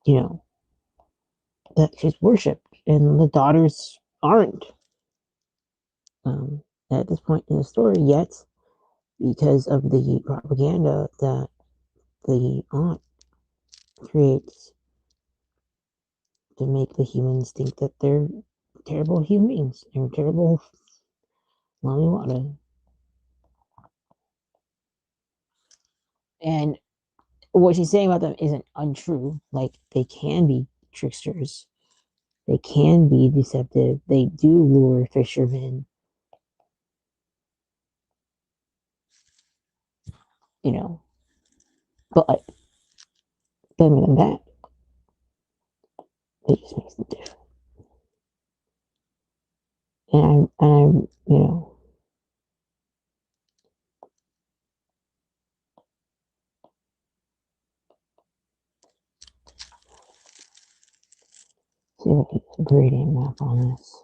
You know, that she's worshipped, and the daughters aren't. At this point in the story yet, because of the propaganda that the aunt creates to make the humans think that they're terrible human beings. They're terrible Mami Wata. And what she's saying about them isn't untrue. Like, they can be tricksters. They can be deceptive. They do lure fishermen, you know. But other than that, it just makes them different. And I'm, you know, see if I can get a gradient map on this.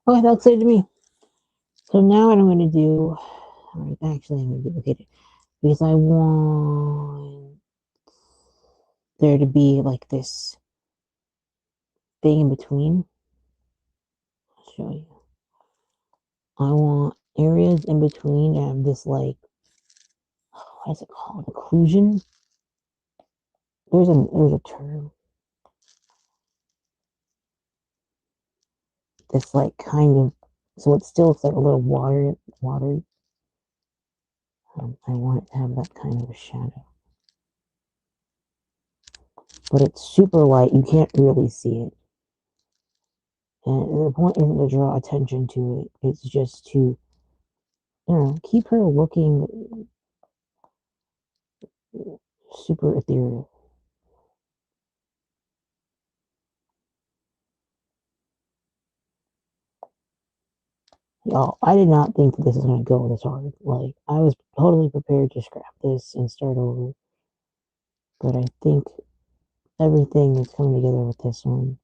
Okay, that's it to me. So now what I'm going to do, actually, I'm going to duplicate it because I want there to be like this thing in between. I'll show you. I want areas in between to have this, like, what is it called? Occlusion? There's a term. This, like, kind of, so it still looks like a little watery. I want it to have that kind of a shadow. But it's super light. You can't really see it. And the point isn't to draw attention to it. It's just to, you know, keep her looking super ethereal. Y'all, I did not think that this was going to go this hard. Like, I was totally prepared to scrap this and start over. But I think everything is coming together with this one.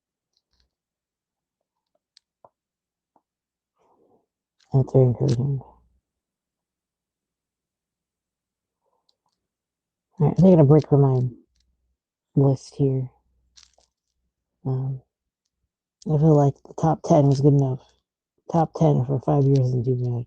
And it's very encouraging. Alright, I'm taking a break from my list here. I feel like the top 10 was good enough. Top 10 for 5 years isn't too bad.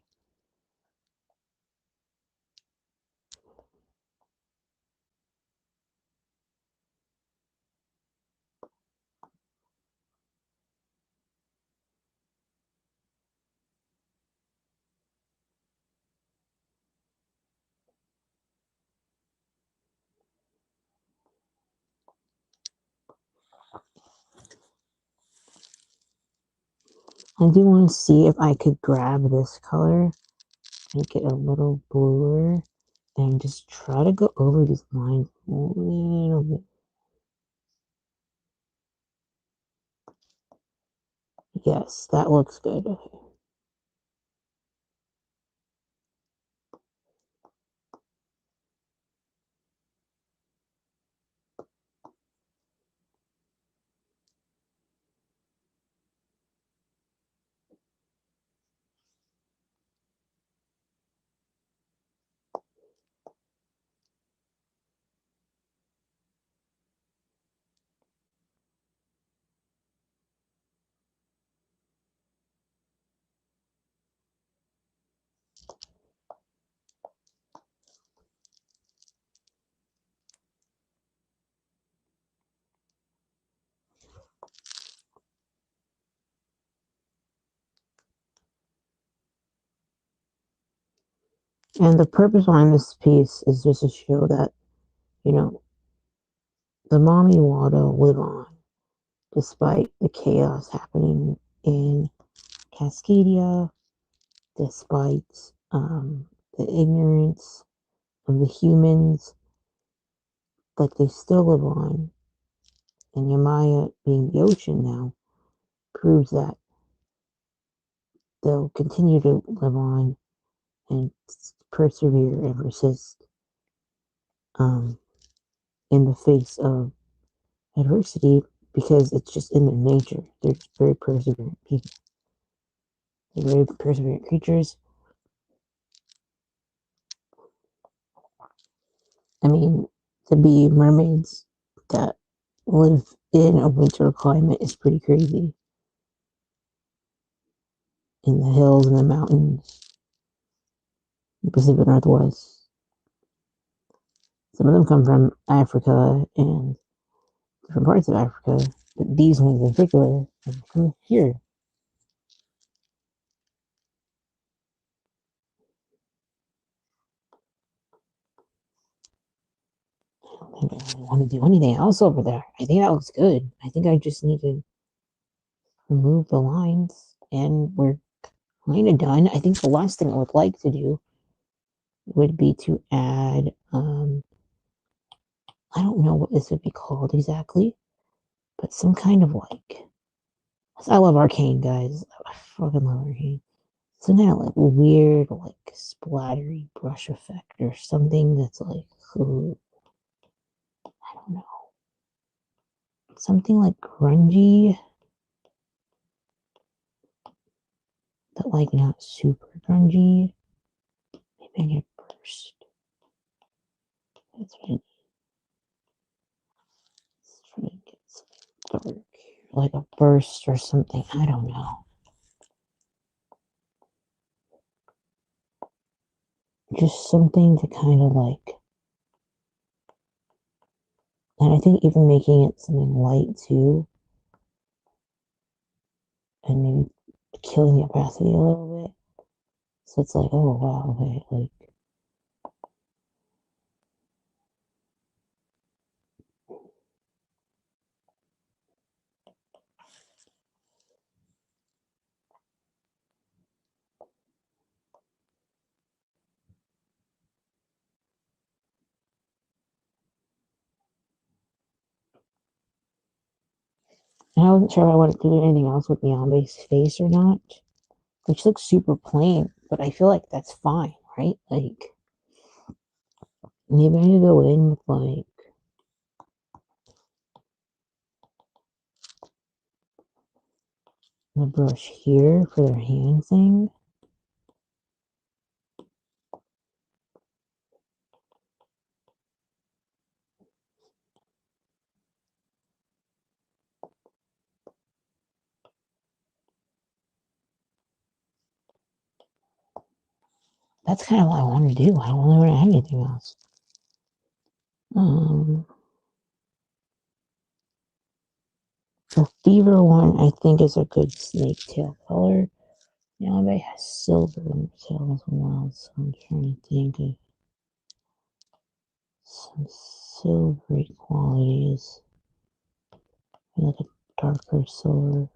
I do want to see if I could grab this color, make it a little bluer, and just try to go over these lines a little bit. Yes, that looks good. Okay. And the purpose behind this piece is just to show that, you know, the Mami Wata live on despite the chaos happening in Cascadia, despite the ignorance of the humans. Like, they still live on. And Yamaya being the ocean now proves that they'll continue to live on and persevere and persist in the face of adversity, because it's just in their nature. They're just very perseverant people. They're very perseverant creatures. I mean, to be mermaids that live in a winter climate is pretty crazy. In the hills and the mountains, the Pacific Northwest. Some of them come from Africa and different parts of Africa, but these ones in particular are from here. I don't think I want to do anything else over there. I think that looks good. I think I just need to remove the lines and we're kind of done. I think the last thing I would like to do would be to add, I don't know what this would be called exactly, but some kind of like, I love Arcane, guys. I fucking love Arcane. Some kind of like weird, like splattery brush effect or something that's like, ooh, I don't know. Something like grungy, but like not super grungy. Maybe I need a burst. That's what I need. Let's try to get some dark, like a burst or something. I don't know. Just something to kind of like, and I think even making it something light too, and maybe killing the opacity a little bit. So it's like, oh wow, okay, like, and I wasn't sure if I wanted to do anything else with Niambe's face or not, which looks super plain, but I feel like that's fine, right? Like, maybe I need to go in with like the brush here for their hand thing. That's kind of what I want to do. I don't really want to add anything else. The fever one, I think, is a good snake tail color. Niambe has silver in the tail as well, so I'm trying to think of some silvery qualities. Like a darker silver.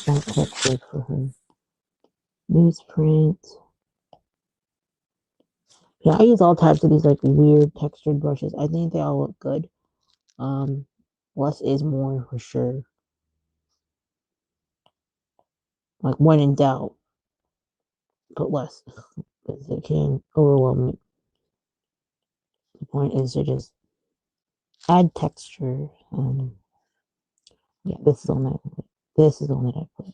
Dark texture for her. Newsprint. Yeah, I use all types of these like weird textured brushes. I think they all look good. Less is more for sure. Like when in doubt, put less because it can overwhelm me. The point is to just add texture. Yeah, this is on that. This is on that I put.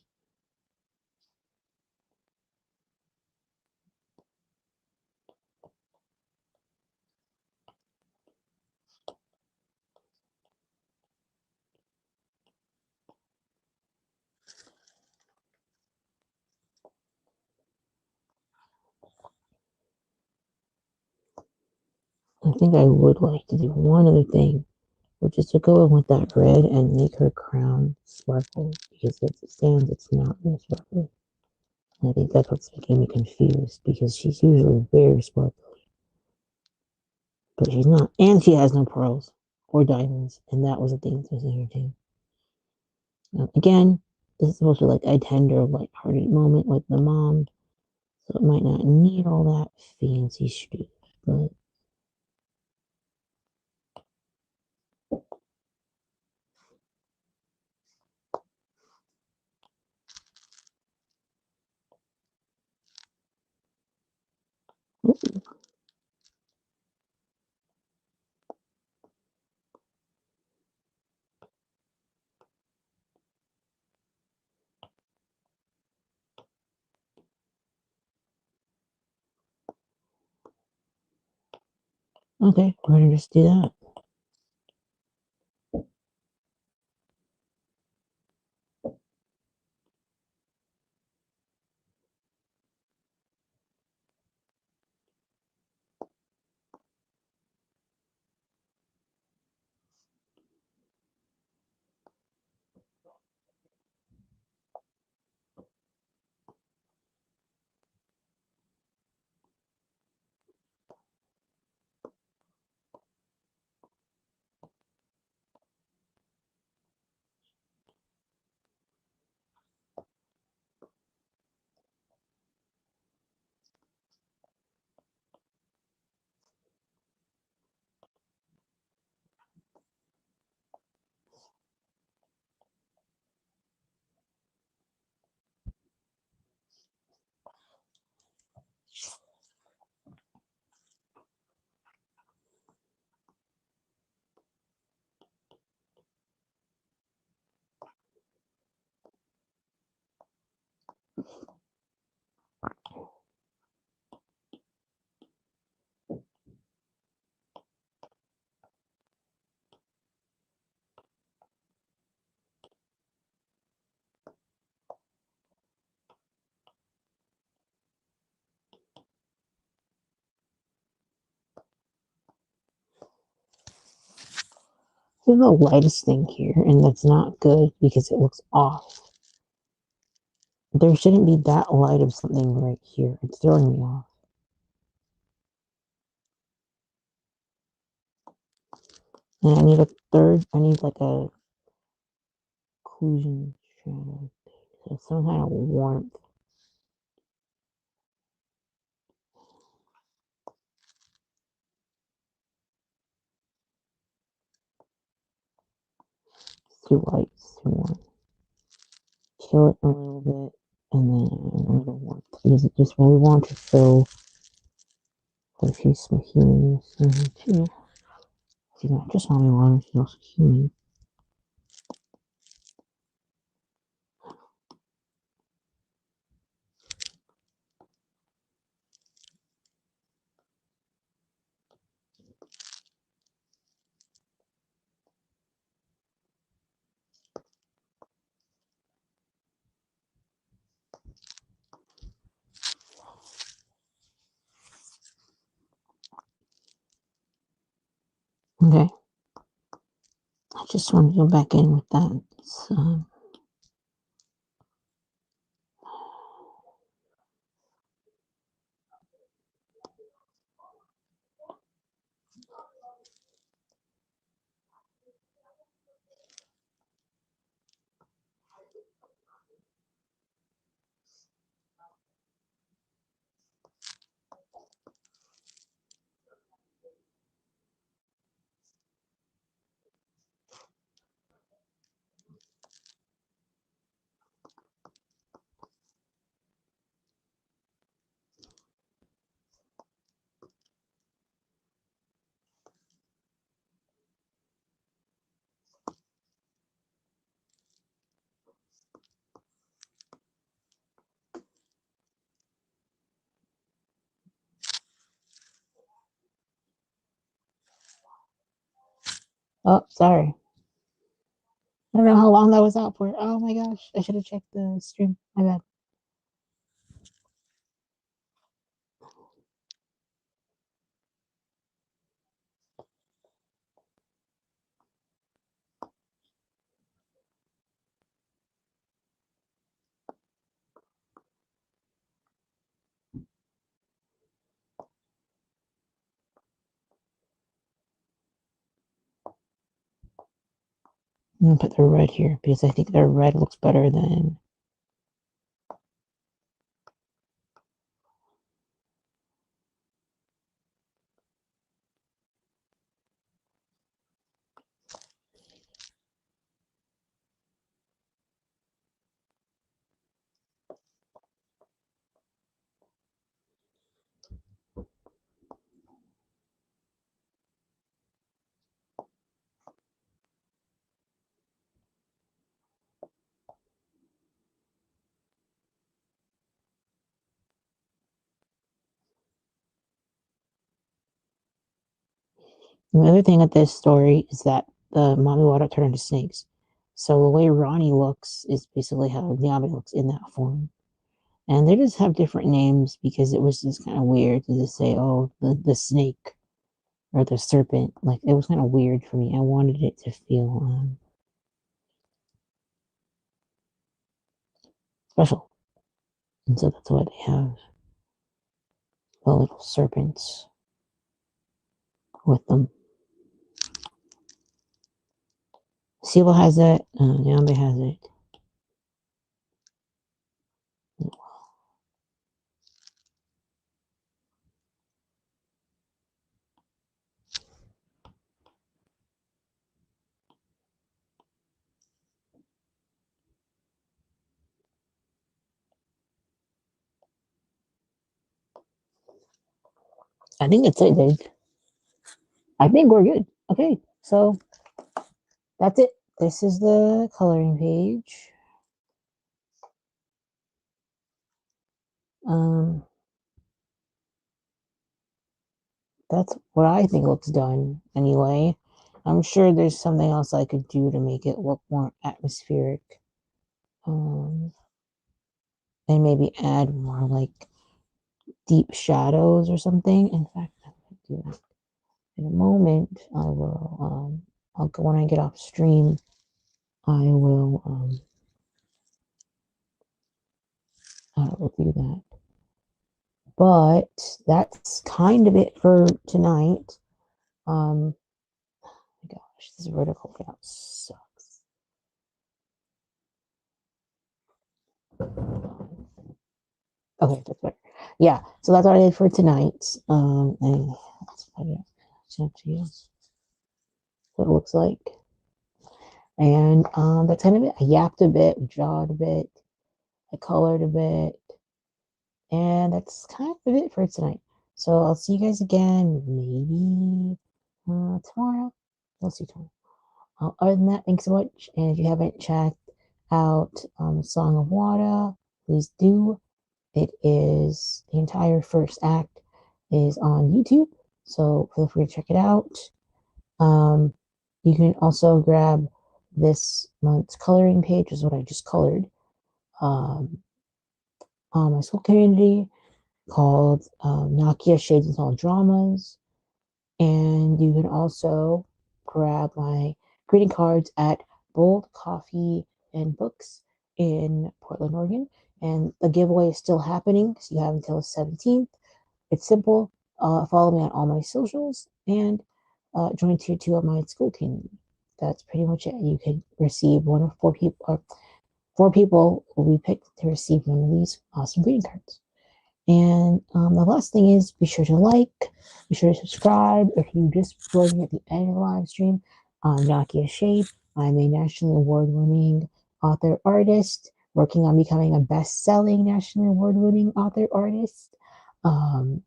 I think I would like to do one other thing, which is to go in with that red and make her crown sparkle because as it stands, it's not very sparkly. And I think that's what's making me confused because she's usually very sparkly, but she's not, and she has no pearls or diamonds, and that was a thing to see here too. Again, this is supposed to be like a tender, light-hearted moment with the mom, so it might not need all that fancy stuff, but okay, we're gonna just do that. This is the lightest thing here, and that's not good because it looks off. There shouldn't be that light of something right here. It's throwing me off. And I need a third, I need like a occlusion shadow. So some kind of warmth. It's too light, it's too warm. Chill it a little bit, and then a little warmth. Because it just really want to show that she's healing this too. See, not just only one, he's also human. Okay. I just want to go back in with that. Oh, sorry. I don't know how long that was out for. Oh my gosh. I should have checked the stream. My bad. I'm gonna put the red here because I think the red looks better than. And the other thing with this story is that the Mami Wata turned into snakes. So the way Ronnie looks is basically how Niambe looks in that form. And they just have different names because it was just kind of weird to just say, oh, the snake or the serpent. Like, it was kind of weird for me. I wanted it to feel special. And so that's why they have the little serpents with them. Sela has it, Niambe has it. I think that's it, dude. I think we're good. Okay, so that's it. This is the coloring page. Um, that's what I think looks done anyway. I'm sure there's something else I could do to make it look more atmospheric. Um, and maybe add more like deep shadows or something. In fact, I'm gonna do that in a moment. I will. I'll go when I get off stream. I will. I will do that. But that's kind of it for tonight. Oh my gosh, this vertical layout sucks. Okay, that's better. Yeah, so that's what I did for tonight. And let's put it up to you. What it looks like. And that's kind of it. I yapped a bit, jawed a bit, I colored a bit, and that's kind of it for tonight. So I'll see you guys again maybe tomorrow. We'll see tomorrow. Other than that, thanks so much. And if you haven't checked out Song of Wata, please do. It is the entire first act is on YouTube, so feel free to check it out. Um, you can also grab this month's coloring page, which is what I just colored um, on my school community called Nakia Shade and All Dramas. And you can also grab my greeting cards at Bold Coffee and Books in Portland, Oregon. And the giveaway is still happening, so you have until the 17th. It's simple. Follow me on all my socials and join tier 2 of my school community. That's pretty much it. You could receive one of four people, or four people will be picked to receive one of these awesome greeting cards. And the last thing is be sure to like, be sure to subscribe. If you just joined me at the end of the live stream, I'm Nakia Shade. I'm a nationally award-winning author artist working on becoming a best-selling nationally award-winning author artist. Um,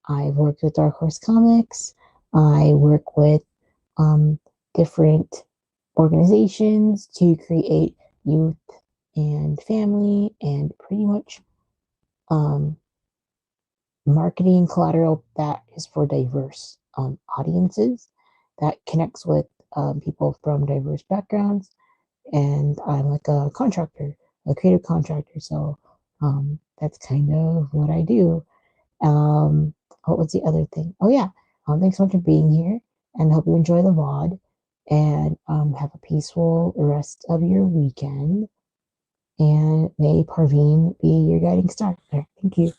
I've worked with Dark Horse Comics. I work with um, different organizations to create youth and family and pretty much um, marketing collateral that is for diverse audiences that connects with people from diverse backgrounds. And I'm like a contractor, a creative contractor. So that's kind of what I do. Um, what was the other thing? Oh, yeah. Thanks so much for being here and hope you enjoy the VOD and have a peaceful rest of your weekend. And may Parveen be your guiding star. All right, thank you.